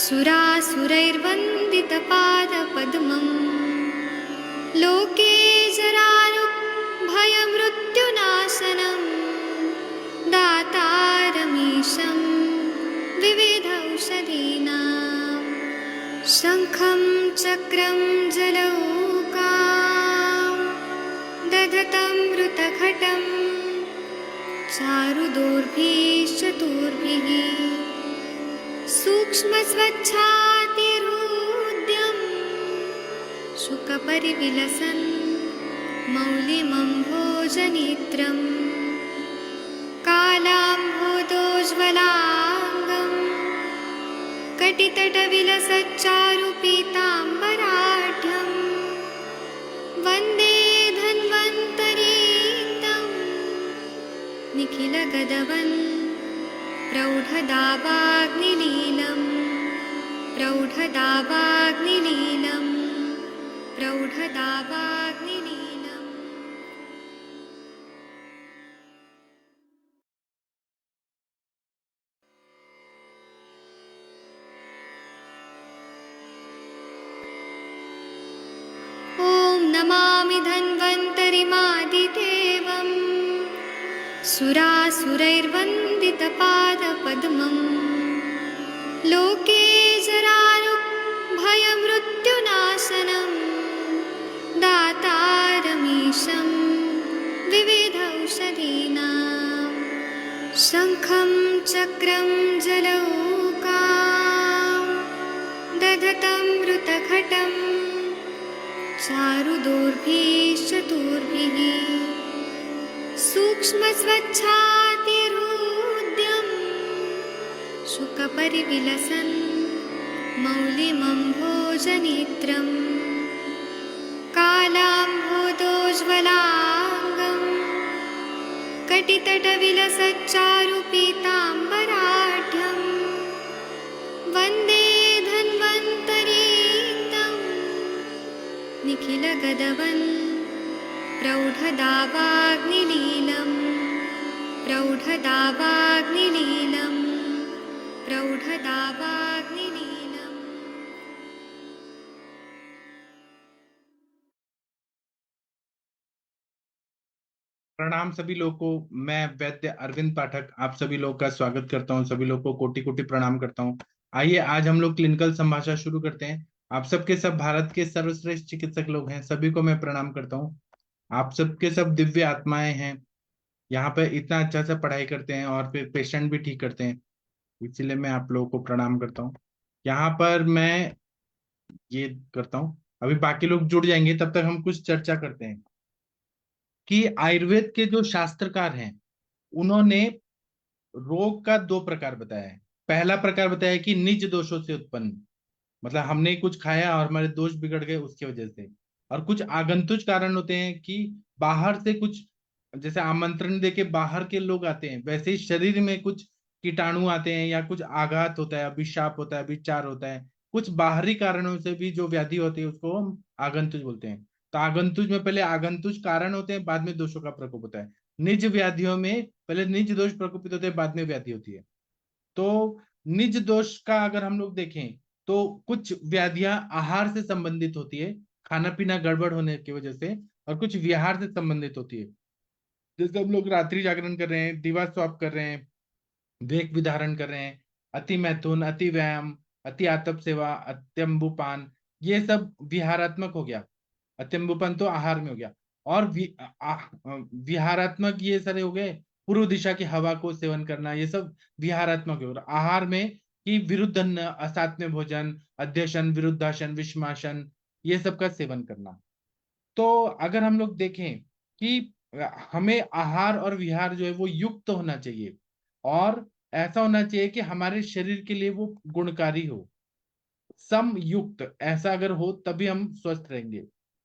सुरासुरैर्वन्दितपादपद्मम् लोके जरारुभयमृत्युनाशनं दातारमीशं विविधौषधीनां शङ्खं चक्रं जलौकां दधतं मृतघटं चारुदोर्भिश्चतुर्भिः सूक्ष्मस्वच्छातिरुद्यं शुकपरिविलसन् मौलिमम्भोजनेत्रं कालाम्भोदोज्ज्वलाङ्गं कटितटविलसच्चारुपीताम्बराढ्यं वन्दे धन्वन्तरीतं निखिलगदवन् प्रौढदावाग्निलीलं प्रौढदावाग्निलीलं प्रौढदावाग्निलीलम्। ॐ नमामि धन्वन्तरिमादिदेवम् सुरासुरैर्वन्दितपादपद्मम् लोके जरारुभयमृत्युनाशनं दातारमीशं विविधौषधीनां शङ्खं चक्रं जलौकां दधतं मृतघटं चारुदोर्भिश्चतुर्भिः सूक्ष्मस्वच्छातिरुद्यं शुकपरिविलसन् मौलिमम्भोजनेत्रं कालाम्भोदोज्ज्वलाङ्गं कटितटविलसच्चारुपीताम्बराढ्यं वन्दे धन्वन्तरीतं निखिलगदवन् प्रौढदावाग्निलीलं प्रौढदावाग्निलीलं प्रौढदावाग्निलीलम्। प्रणाम सभी लोगों को। मैं वैद्य अरविंद पाठक आप सभी लोग का स्वागत करता हूं। सभी लोग को कोटि कोटि प्रणाम करता हूं। आइए आज हम लोग क्लिनिकल संभाषा शुरू करते हैं। आप सबके सब भारत के सर्वश्रेष्ठ चिकित्सक लोग हैं, सभी को मैं प्रणाम करता हूं। आप सबके सब दिव्य आत्माएं हैं, यहाँ पे इतना अच्छा से पढ़ाई करते हैं और फिर पेशेंट भी ठीक करते हैं, इसलिए मैं आप लोगों को प्रणाम करता हूँ। यहाँ पर मैं ये करता हूँ, अभी बाकी लोग जुड़ जाएंगे, तब तक हम कुछ चर्चा करते हैं कि आयुर्वेद के जो शास्त्रकार हैं उन्होंने रोग का दो प्रकार बताया है। पहला प्रकार बताया है कि निज दोषों से उत्पन्न, मतलब हमने कुछ खाया और हमारे दोष बिगड़ गए उसकी वजह से। और कुछ आगंतुक कारण होते हैं कि बाहर से कुछ, जैसे आमंत्रण देके बाहर के लोग आते हैं, वैसे ही शरीर में कुछ कीटाणु आते हैं या कुछ आघात होता है, अभिशाप होता है, अभिचार होता है, कुछ बाहरी कारणों से भी जो व्याधि होती है उसको हम आगंतुक बोलते हैं। तो आगंतुक में पहले आगंतुक कारण होते हैं, बाद में दोषों का प्रकोप होता है। निज व्याधियों में पहले निज दोष प्रकोपित होते हैं, बाद में व्याधि होती है। तो निज दोष का अगर हम लोग देखें तो कुछ व्याधियां आहार से संबंधित होती है, खाना पीना गड़बड़ होने की वजह से, और कुछ विहार से संबंधित होती है। जैसे हम लोग रात्रि जागरण कर रहे हैं, दिवा स्वाप कर रहे हैं, वेग विधारण कर रहे हैं, अति मैथुन, अति व्यायाम, अति आतप सेवा, अत्यंबुपान, ये सब विहारात्मक हो गया। अत्यंबुपान तो आहार में हो गया। और विहारात्मक ये सारे हो गए, पूर्व दिशा की हवा को सेवन करना, ये सब विहारात्मक हो गया। आहार में कि विरुद्ध अन्न, असात्म्य भोजन, अध्यशन, विरुद्धासन, विषमासन, ये सब का सेवन करना। तो अगर हम लोग देखें कि हमें आहार और विहार जो है वो युक्त होना चाहिए, और ऐसा होना चाहिए कि हमारे शरीर के लिए वो गुणकारी हो, समयुक्त। ऐसा अगर हो तभी हम स्वस्थ रहेंगे,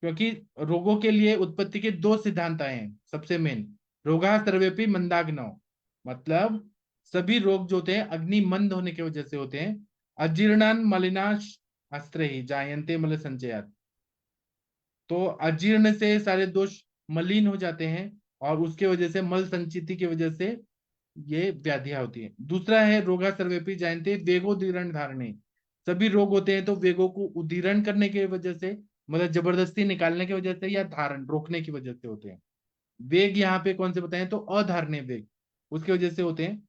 क्योंकि रोगों के लिए उत्पत्ति के दो सिद्धांत आए हैं। सबसे मेन, रोगा सर्वेपि मंदाग्नौ, मतलब सभी रोग जो होते हैं अग्नि मंद होने की वजह से होते हैं। अजीर्णान मलिनाश अस्त्र ही जायन्ते मल संचयात, तो अजीर्ण से सारे दोष मलिन हो जाते हैं और उसके वजह से मल संचिति की वजह से ये व्याधियां होती है। दूसरा है रोगा सर्वेपि जायन्ते वेगोदीर्ण धारणे, सभी रोग होते हैं तो वेगों को उदीरण करने की वजह से, मतलब जबरदस्ती निकालने की वजह से, या धारण रोकने की वजह से होते हैं। वेग यहाँ पे कौन से बताएं, तो अधारणीय वेग उसकी वजह से होते हैं।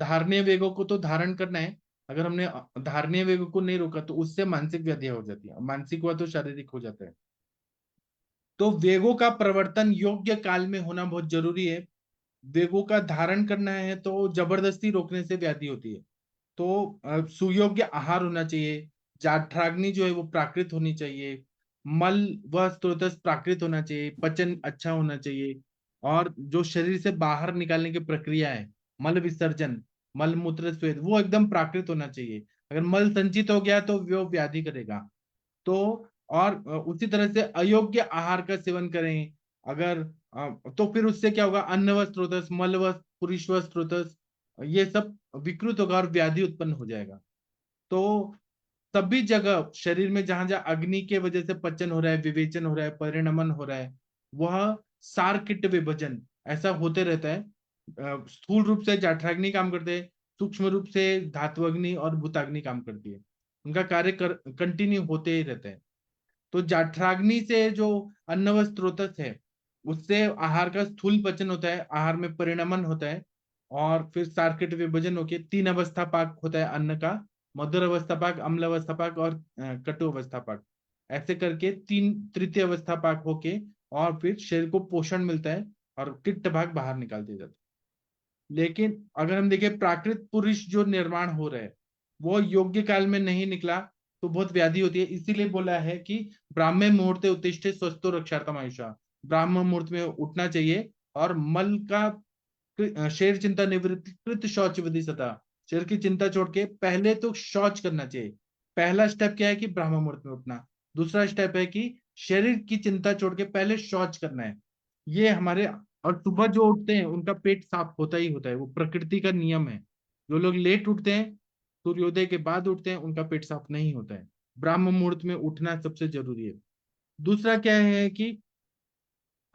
धारणीय वेगों को तो धारण करना है, अगर हमने धारणीय वेगों को नहीं रोका तो उससे मानसिक व्याधि हो जाती है, मानसिक हुआ तो शारीरिक हो जाता है। तो वेगों का प्रवर्तन योग्य काल में होना बहुत जरूरी है। वेगों का धारण करना है तो जबरदस्ती रोकने से व्याधि होती है। तो सुयोग्य आहार होना चाहिए। जाठराग्नि जो है वो प्राकृत होनी चाहिए। मल व स्त्रोतस प्राकृत होना चाहिए। पचन अच्छा होना चाहिए। और जो शरीर से बाहर निकालने की प्रक्रिया है, मल विसर्जन, मल मूत्र स्वेद, वो एकदम प्राकृत होना चाहिए। अगर मल संचित हो गया तो वो व्याधि करेगा। तो और उसी तरह से अयोग्य आहार का सेवन करें अगर, तो फिर उससे क्या होगा, अन्न व स्त्रोतस, मल व पुरुष व स्त्रोतस, ये सब विकृत होगा और व्याधि उत्पन्न हो जाएगा। तो सभी जगह शरीर में जहां जहां अग्नि के वजह से पचन हो रहा है, विवेचन हो रहा है, परिणमन हो रहा है, वह सारकिट विभजन ऐसा होते रहता है। स्थूल रूप से जाठराग्नि काम करते हैं, सूक्ष्म रूप से धात्वग्नि और भूताग्नि काम करती है। उनका कार्य कंटिन्यू होते ही रहते हैं। तो जाठराग्नि से जो अन्न व स्त्रोतस है, उससे आहार का स्थूल पचन होता है, आहार में परिणमन होता है, और फिर सार्किट विभजन होके तीन अवस्था पाक होता है अन्न का, मधुर अवस्था पाक, अम्ल अवस्था पाक और कटु अवस्था पाक। ऐसे करके तीन तृतीय अवस्था पाक होके और फिर शरीर को पोषण मिलता है और किट्ट भाग बाहर निकाल दिया जाता है। लेकिन अगर हम देखें प्राकृत पुरुष जो निर्माण हो रहा है, वो योग्य काल में नहीं निकला तो बहुत व्याधि होती है। इसीलिए बोला है कि ब्राह्मण मुहूर्ते उत्तिष्ठे स्वस्थो रक्षार्थम आयुषा, ब्राह्मण मुहूर्त में उठना चाहिए। और मल का शेर चिंता निवृत्ति कृत शौच विधि सता, शेर की चिंता छोड़ के पहले तो शौच करना चाहिए। पहला स्टेप क्या है कि ब्राह्मण मुहूर्त में उठना। दूसरा स्टेप है कि शरीर की चिंता छोड़ के पहले शौच करना है। ये हमारे, और सुबह जो उठते हैं उनका पेट साफ होता ही होता है, वो प्रकृति का नियम है। जो लोग लेट उठते हैं, सूर्योदय के बाद उठते हैं, उनका पेट साफ नहीं होता है। ब्राह्म मुहूर्त में उठना सबसे जरूरी है। दूसरा क्या है कि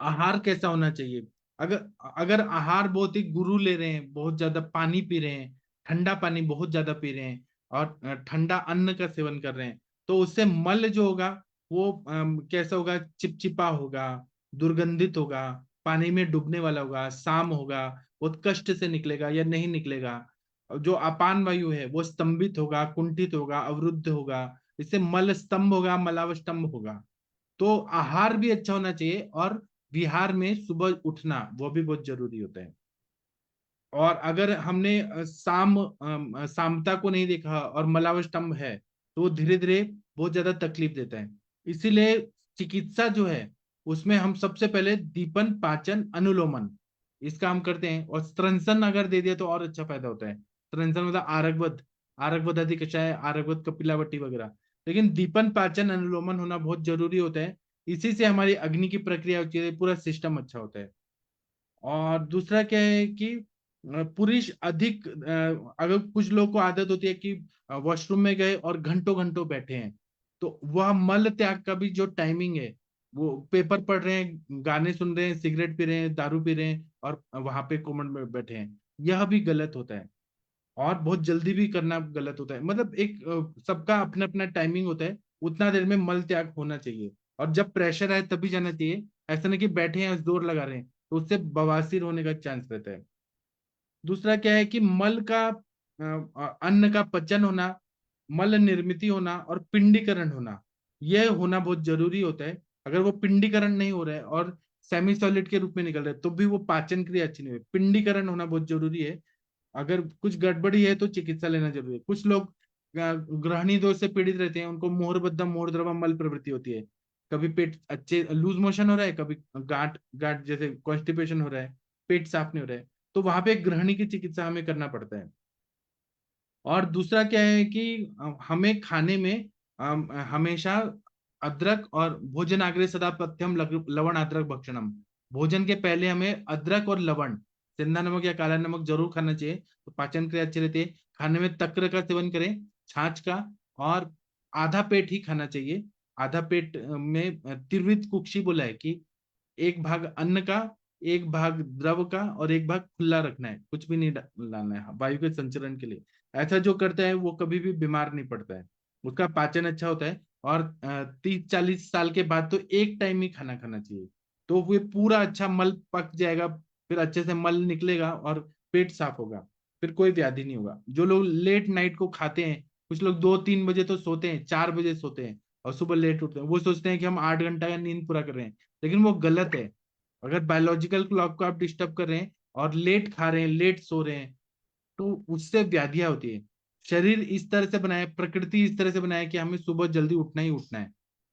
आहार कैसा होना चाहिए। अगर अगर आहार बहुत ही गुरु ले रहे हैं, बहुत ज्यादा पानी पी रहे हैं, ठंडा पानी बहुत ज्यादा पी रहे हैं, और ठंडा अन्न का सेवन कर रहे हैं, तो उससे मल जो होगा वो कैसा होगा, चिपचिपा होगा, दुर्गंधित होगा, पानी में डूबने वाला होगा, साम होगा, बहुत कष्ट से निकलेगा या नहीं निकलेगा। और जो अपान वायु है वो स्तंभित होगा, कुंठित होगा, अवरुद्ध होगा। इससे मल स्तंभ होगा, मलावस्तंभ होगा। तो आहार भी अच्छा होना चाहिए, और विहार में सुबह उठना वो भी बहुत जरूरी होता है। और अगर हमने सामता को नहीं देखा और मलावस्तंभ है, तो वो धीरे धीरे बहुत ज्यादा तकलीफ देता है। इसीलिए चिकित्सा जो है उसमें हम सबसे पहले दीपन, पाचन, अनुलोमन इसका हम करते हैं। और स्त्रंसन अगर दे दिया तो और अच्छा फायदा होता है। स्त्रंसन मतलब आरगवद, आरगवद आदि कषाय, आरगवद कपिलावटी वगैरह। लेकिन दीपन, पाचन, अनुलोमन होना बहुत जरूरी होता है। इसी से हमारी अग्नि की प्रक्रिया होती है, पूरा सिस्टम अच्छा होता है। और दूसरा क्या है कि पुरुष अधिक, अगर कुछ लोग को आदत होती है कि वॉशरूम में गए और घंटों घंटों बैठे हैं, तो वह मल त्याग का भी जो टाइमिंग है, वो पेपर पढ़ रहे हैं, गाने सुन रहे हैं, सिगरेट पी रहे हैं, दारू पी रहे हैं, और वहां पे कोमन में बैठे हैं, यह भी गलत होता है। और बहुत जल्दी भी करना गलत होता है। मतलब एक सबका अपना अपना टाइमिंग होता है, उतना देर में मल त्याग होना चाहिए। और जब प्रेशर आए तभी जाना चाहिए। ऐसा नहीं कि बैठे हैं जोर लगा रहे हैं, तो उससे बवासीर होने का चांस रहता है। दूसरा क्या है कि मल का अन्न का पचन होना, मल निर्मित होना और पिंडीकरण होना, यह होना बहुत जरूरी होता है। अगर वो पिंडीकरण नहीं हो रहा है और सेमी सॉलिड के रूप में निकल रहा है तो भी वो पाचन क्रिया अच्छी नहीं हुई। पिंडीकरण होना बहुत जरूरी है। अगर कुछ गड़बड़ी है तो चिकित्सा लेना जरूरी है। कुछ लोग ग्रहणी दोष से पीड़ित रहते हैं, उनको मोहरबद्दा मोहद्रवा मल प्रवृत्ति होती है। कभी पेट अच्छे लूज मोशन हो रहा है, कभी गांठ गांठ जैसे कॉन्स्टिपेशन हो रहा है, पेट साफ नहीं हो रहा है, तो वहां पे गृहिणी की चिकित्सा हमें करना पड़ता है। और दूसरा क्या है कि हमें खाने में हमेशा अदरक, और भोजन आग्रे सदा पथ्यम लवण अदरक भक्षणम, भोजन के पहले हमें अदरक और लवण, सेंधा नमक या काला नमक जरूर खाना चाहिए, तो पाचन क्रिया अच्छी रहती है। खाने में तक्र का सेवन करें, छाछ का। और आधा पेट ही खाना चाहिए। आधा पेट में त्रिविध कुक्षी बोला है कि एक भाग अन्न का, एक भाग द्रव का, और एक भाग खुला रखना है, कुछ भी नहीं लाना है वायु के संचरण के लिए। ऐसा जो करता है वो कभी भी बीमार नहीं पड़ता है। उसका पाचन अच्छा होता है। और 30-40 साल के बाद तो एक टाइम ही खाना खाना चाहिए। तो वो पूरा अच्छा मल पक जाएगा, फिर अच्छे से मल निकलेगा और पेट साफ होगा, फिर कोई व्याधि नहीं होगा। जो लोग लेट नाइट को खाते हैं, कुछ लोग 2-3 बजे तो सोते हैं, 4 बजे सोते हैं और सुबह लेट उठते हैं, वो सोचते हैं कि हम 8 घंटा का नींद पूरा कर रहे हैं, लेकिन वो गलत है। अगर बायोलॉजिकल क्लॉक को आप डिस्टर्ब कर रहे हैं और लेट खा रहे हैं, लेट सो रहे हैं, तो उससे व्याधियां होती है। शरीर इस तरह से बनाया है, प्रकृति इस तरह से बनाया है कि हमें सुबह जल्दी उठना ही उठना है,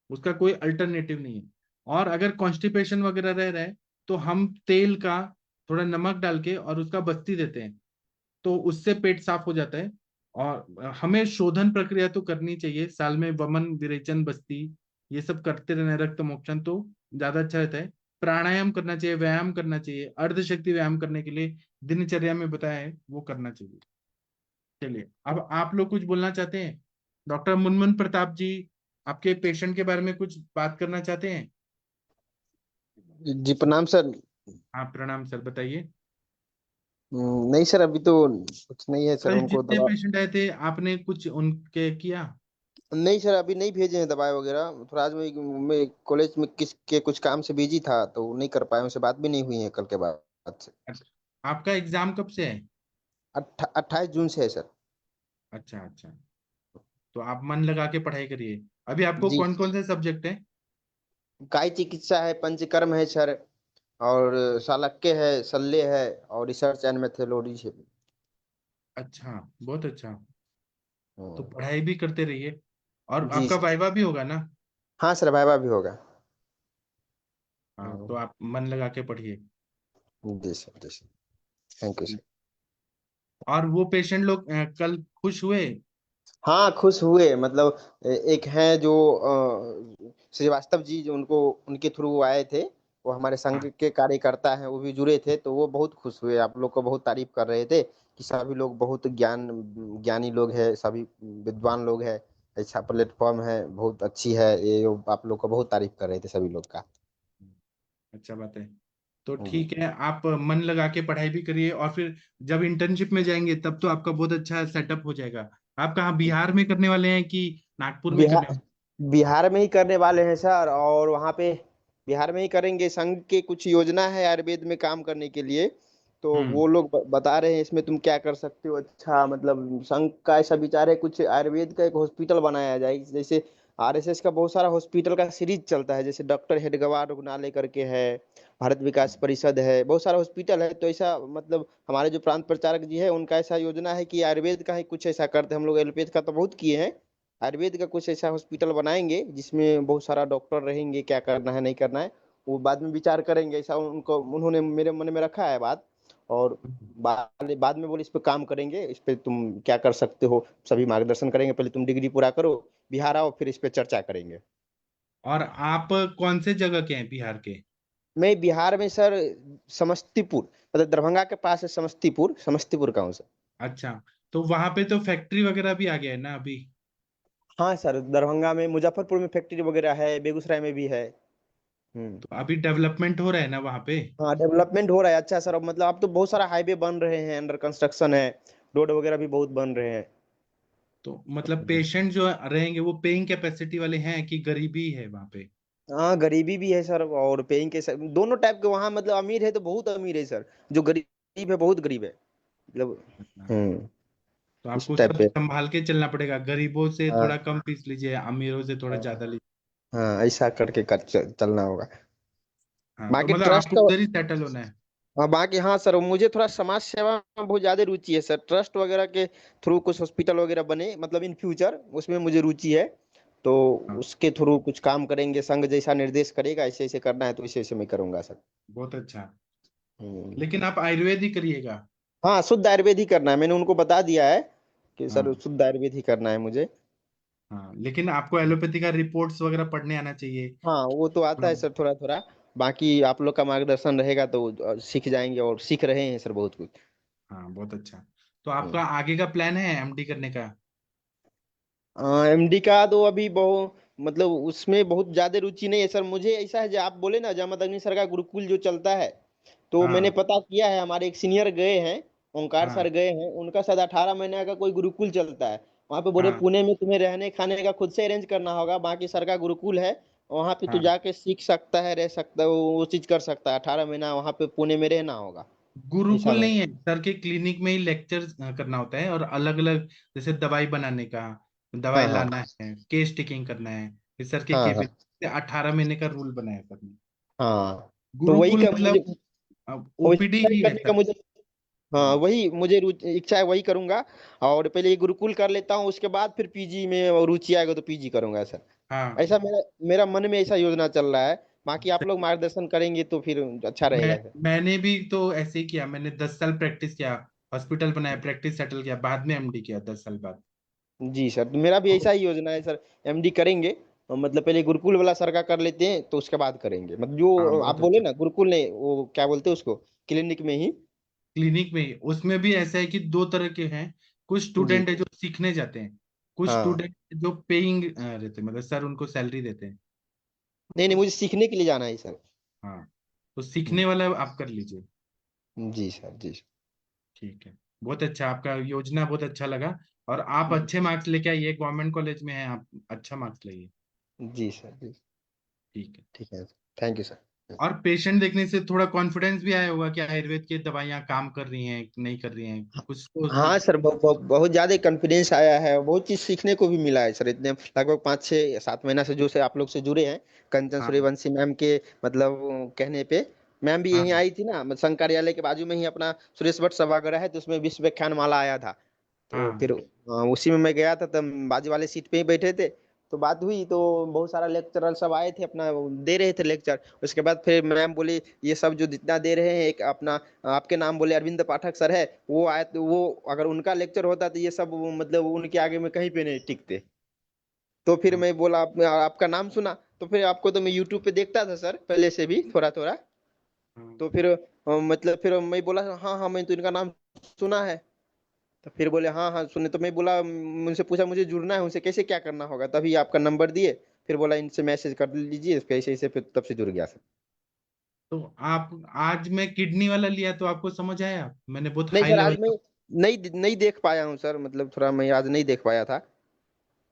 उसका कोई अल्टरनेटिव नहीं है। और अगर कॉन्स्टिपेशन वगैरह रह रहा है, तो हम तेल का थोड़ा नमक डाल के और उसका बस्ती देते हैं, तो उससे पेट साफ हो जाता है। और हमें शोधन प्रक्रिया तो करनी चाहिए, साल में वमन विरेचन बस्ती ये सब करते रहना, रक्त मोक्षण, तो ज्यादा अच्छा रहता है। प्राणायाम करना चाहिए, व्यायाम करना चाहिए, अर्धशक्ति व्यायाम करने के लिए दिनचर्या में बताया है वो करना चाहिए। चलिए, अब आप लोग कुछ बोलना चाहते हैं? डॉक्टर मुनमुन प्रताप जी, आपके पेशेंट के बारे में कुछ बात करना चाहते हैं? जी प्रणाम सर। हाँ, प्रणाम सर, बताइए। नहीं सर, अभी तो कुछ नहीं है सर, कल उनको जितने दवा। पेशेंट आए थे, आपने कुछ उनके किया? नहीं सर, अभी नहीं भेजे हैं दवाई वगैरह। थोड़ा आज मैं कॉलेज में किस के कुछ काम से बिजी था, तो नहीं कर पाया, उनसे बात भी नहीं हुई है कल के बाद से। अच्छा, आपका एग्जाम कब से है? 28 जून से है सर। अच्छा अच्छा, तो आप मन लगा के पढ़ाई करिए। अभी आपको जी। कौन कौन से सब्जेक्ट है? काय चिकित्सा है, पंचकर्म है सर, और शालक्य है, शल्य है, और रिसर्च एंड मेथोडोलॉजी है। अच्छा, बहुत अच्छा। तो हम्म, पढ़ाई भी करते रहिए। और जी आपका सर। वाइवा भी होगा ना? हाँ सर, वाइवा भी होगा। हाँ, तो हम्म, आप मन लगा के पढ़िए। जी सर, जी सर। Thank you sir. और वो पेशेंट लोग कल खुश हुए? हाँ, खुश हुए। मतलब एक हैं जो श्रीवास्तव जी, जो उनको उनके थ्रू आए थे, वो हमारे संघ हाँ। के कार्यकर्ता हैं, वो भी जुड़े थे, तो वो बहुत खुश हुए, आप लोग को बहुत तारीफ कर रहे थे कि सभी लोग बहुत ज्ञानी लोग हैं, सभी विद्वान लोग हैं, अच्छा प्लेटफॉर्म है, बहुत अच्छी है ये, आप लोग को बहुत तारीफ कर रहे थे सभी लोग का। अच्छा बात है। तो जी। ठीक है, आप मन लगा के पढ़ाई भी करिए, और फिर जब इंटर्नशिप में जाएंगे तब तो आपका बहुत अच्छा सेटअप हो जाएगा। आप कहाँ, बिहार में करने वाले हैं कि नागपुर में करने बिहार वाले बिहार में ही करने वाले हैं सर, और वहाँ पे बिहार में ही करेंगे। संघ के कुछ योजना है आयुर्वेद में काम करने के लिए, तो हैं? वो लोग बता रहे हैं इसमें तुम क्या कर सकते हो। अच्छा, मतलब संघ का ऐसा विचार है, कुछ आयुर्वेद का एक हॉस्पिटल बनाया जाए। जैसे आरएसएस का बहुत सारा हॉस्पिटल का सीरीज चलता है, जैसे डॉक्टर हेडगेवार रुग्णालय करके है, भारत विकास परिषद है, बहुत सारा हॉस्पिटल है। तो ऐसा मतलब हमारे जो प्रांत प्रचारक जी है, उनका ऐसा योजना है कि आयुर्वेद का ही कुछ ऐसा करते हैं। हम लोग एलोपैथ का तो बहुत किए हैं, आयुर्वेद का कुछ ऐसा हॉस्पिटल बनाएंगे जिसमें बहुत सारा डॉक्टर रहेंगे। क्या करना है नहीं करना है वो बाद में विचार करेंगे, ऐसा उनको उन्होंने मेरे मन में रखा है बात। और बाद में बोले इस पे काम करेंगे, इस पे तुम क्या कर सकते हो, सभी मार्गदर्शन करेंगे, पहले तुम डिग्री पूरा करो, बिहार आओ, फिर इस पे चर्चा करेंगे। और आप कौन से जगह के हैं बिहार के? मैं बिहार में सर समस्तीपुर, मतलब दरभंगा के पास है समस्तीपुर, समस्तीपुर का हूँ सर। अच्छा, तो वहां पे तो फैक्ट्री वगैरह भी आ गया है ना अभी? हाँ सर, दरभंगा में, मुजफ्फरपुर में फैक्ट्री वगैरह है, बेगूसराय में भी है। हम्म। तो अभी डेवलपमेंट हो रहा है ना वहां पे? हाँ, डेवलपमेंट हो रहा है अच्छा सर। अब मतलब अब तो बहुत सारा हाईवे बन रहे हैं, अंडर कंस्ट्रक्शन है, रोड वगैरह भी बहुत बन रहे हैं। तो मतलब पेशेंट जो रहेंगे वो पेइंग कैपेसिटी वाले हैं कि गरीबी है वहां पे? हाँ, गरीबी भी है सर, और पेइंग के सर, दोनों टाइप के वहाँ। मतलब अमीर है तो बहुत अमीर है सर, जो गरीब है बहुत गरीब है, मतलब। अच्छा, हम्म। तो इस आपको टाइप सब पे। संभाल के चलना पड़ेगा, गरीबों से हाँ। थोड़ा कम फीस लीजिए, अमीरों से थोड़ा हाँ। ज्यादा लीजिए। हाँ, ऐसा करके चलना होगा। हाँ, तो बाकी मतलब ट्रस्ट आपको का। उधर ही सेटल होना है। हाँ, बाकी हाँ सर, मुझे थोड़ा समाज सेवा में बहुत ज्यादा रुचि है सर। ट्रस्ट वगैरह के थ्रू कुछ हॉस्पिटल वगैरह बने, मतलब इन फ्यूचर उसमें मुझे रुचि है। तो हाँ, उसके थ्रू कुछ काम करेंगे, संघ जैसा निर्देश करेगा ऐसे ऐसे करना है, तो ऐसे ऐसे मैं करूंगा सर। बहुत अच्छा। हम्म। लेकिन आप आयुर्वेद ही करिएगा। हाँ, शुद्ध आयुर्वेद ही करना है, मैंने उनको बता दिया है कि सर हाँ शुद्ध आयुर्वेद ही करना है मुझे। हाँ, लेकिन आपको एलोपैथी का रिपोर्ट्स वगैरह पढ़ने आना चाहिए। हाँ, वो तो आता है सर थोड़ा थोड़ा। बाकी आप लोग का मार्गदर्शन रहेगा तो सीख जाएंगे, और सीख रहे हैं सर बहुत कुछ। हाँ, बहुत अच्छा। तो आपका आगे का प्लान है एमडी करने का? एमडी का तो अभी बहुत, मतलब उसमें बहुत ज्यादा रुचि नहीं है सर। मुझे ऐसा है, जो आप बोले ना, जामद अग्नि सर का गुरुकुल जो चलता है, तो मैंने हाँ पता किया है, हमारे एक सीनियर गए हैं, ओंकार सर हाँ। गए हैं, उनका शायद 18 महीने का कोई गुरुकुल चलता है। वहाँ पे बोले हाँ पुणे में तुम्हें रहने खाने का खुद से अरेंज करना होगा, बाकी सर का गुरुकुल है, वहाँ पे तू हाँ। जाके सीख सकता है, रह सकता है, वो चीज कर सकता है, 18 महीना वहाँ पे पुणे में रहना होगा। ऐसा गुरुकुल नहीं मैंने। है सर, के क्लिनिक में ही लेक्चर करना होता है, और अलग अलग, जैसे दवाई बनाने का, दवाई हाँ हाँ लाना है, केस टेकिंग करना है, ये सर के हाँ हाँ केबिन से 18 महीने का रूल बनाया सर ने। हाँ। तो वही गुरुकुल का मुझे, मतलब ओपीडी वही ही है करने का सर। मुझे, हाँ हाँ वही मुझे इच्छा है, वही करूंगा। और पहले ये गुरुकुल कर लेता हूँ, उसके बाद फिर पीजी में रुचि आएगा तो पीजी करूंगा सर। हाँ। ऐसा मेरा मेरा मन में ऐसा योजना चल रहा है। बाकी आप लोग मार्गदर्शन करेंगे तो फिर अच्छा रहेगा सर। मैंने भी तो ऐसे ही किया, मैंने 10 साल प्रैक्टिस किया, हॉस्पिटल बनाया, प्रैक्टिस सेटल किया, बाद में एमडी किया 10 साल बाद। जी सर, तो मेरा भी ऐसा ही योजना है सर। एमडी करेंगे, और मतलब पहले गुरुकुल वाला सर का कर लेते हैं, तो उसके बाद करेंगे, मतलब हाँ जो आप बहुत बोले अच्छा। ना गुरुकुल ने, वो क्या बोलते हैं उसको, क्लिनिक में ही। क्लिनिक में ही, उसमें भी ऐसा है कि दो तरह के हैं। कुछ जी। स्टूडेंट है जो सीखने जाते हैं, कुछ हाँ। स्टूडेंट जो पेइंग रहते हैं, मतलब सर उनको सैलरी देते हैं। नहीं नहीं, मुझे सीखने के लिए जाना है सर। हाँ, तो सीखने वाला आप कर लीजिए। जी सर, जी सर। ठीक है, बहुत अच्छा, आपका योजना बहुत अच्छा लगा। और आप अच्छे मार्क्स लेके आइए, गवर्नमेंट कॉलेज में है आप, अच्छा मार्क्स लाइए। जी सर, जी। ठीक है। ठीक है, थैंक यू सर। और पेशेंट देखने से थोड़ा कॉन्फिडेंस भी आया होगा कि आयुर्वेद की दवाइयाँ काम कर रही हैं कि नहीं कर रही हैं, कुछ तो हाँ सर, बहुत ज्यादा कॉन्फिडेंस आया है, बहुत चीज सीखने को भी मिला है सर, इतने लगभग 5 6 7 महीना से जो से आप लोग से जुड़े हैं, कंचन हाँ सूर्यवंशी मैम के मतलब कहने पे। मैम भी हाँ यहीं आई थी ना, संघ कार्यालय के बाजू में ही अपना सुरेश भट्ट सभागार है, तो उसमें विश्व व्याख्यान माला आया था। तो हाँ। फिर उसी में मैं गया था, तब बाजू वाले सीट पे ही बैठे थे, तो बात हुई, तो बहुत सारा लेक्चरर सब आए थे, अपना दे रहे थे लेक्चर। उसके बाद फिर मैम बोली ये सब जो जितना दे रहे हैं, एक अपना आपके नाम बोले अरविंद पाठक सर है, वो आए, तो वो अगर उनका लेक्चर होता तो ये सब मतलब उनके आगे में कहीं पे नहीं टिकते। तो फिर हाँ मैं बोला आपका नाम सुना, तो फिर आपको तो मैं यूट्यूब पे देखता था सर, पहले से भी थोड़ा थोड़ा। हाँ। तो फिर मतलब फिर मैं बोला हाँ हाँ, मैं तो इनका नाम सुना है। तो फिर बोले हाँ हाँ सुने, तो मैं बोला उनसे पूछा मुझे जुड़ना है उनसे, कैसे क्या करना होगा, तभी आपका नंबर दिए। फिर बोला इनसे मैसेज कर लीजिए, कैसे ऐसे, फिर तब से जुड़ गया सर। तो आप, आज मैं किडनी वाला लिया तो आपको समझ आया, मैंने बहुत नहीं हाई सर, आज लेवल मैं का। नहीं नहीं देख पाया हूँ सर, मतलब थोड़ा मैं आज नहीं देख पाया था।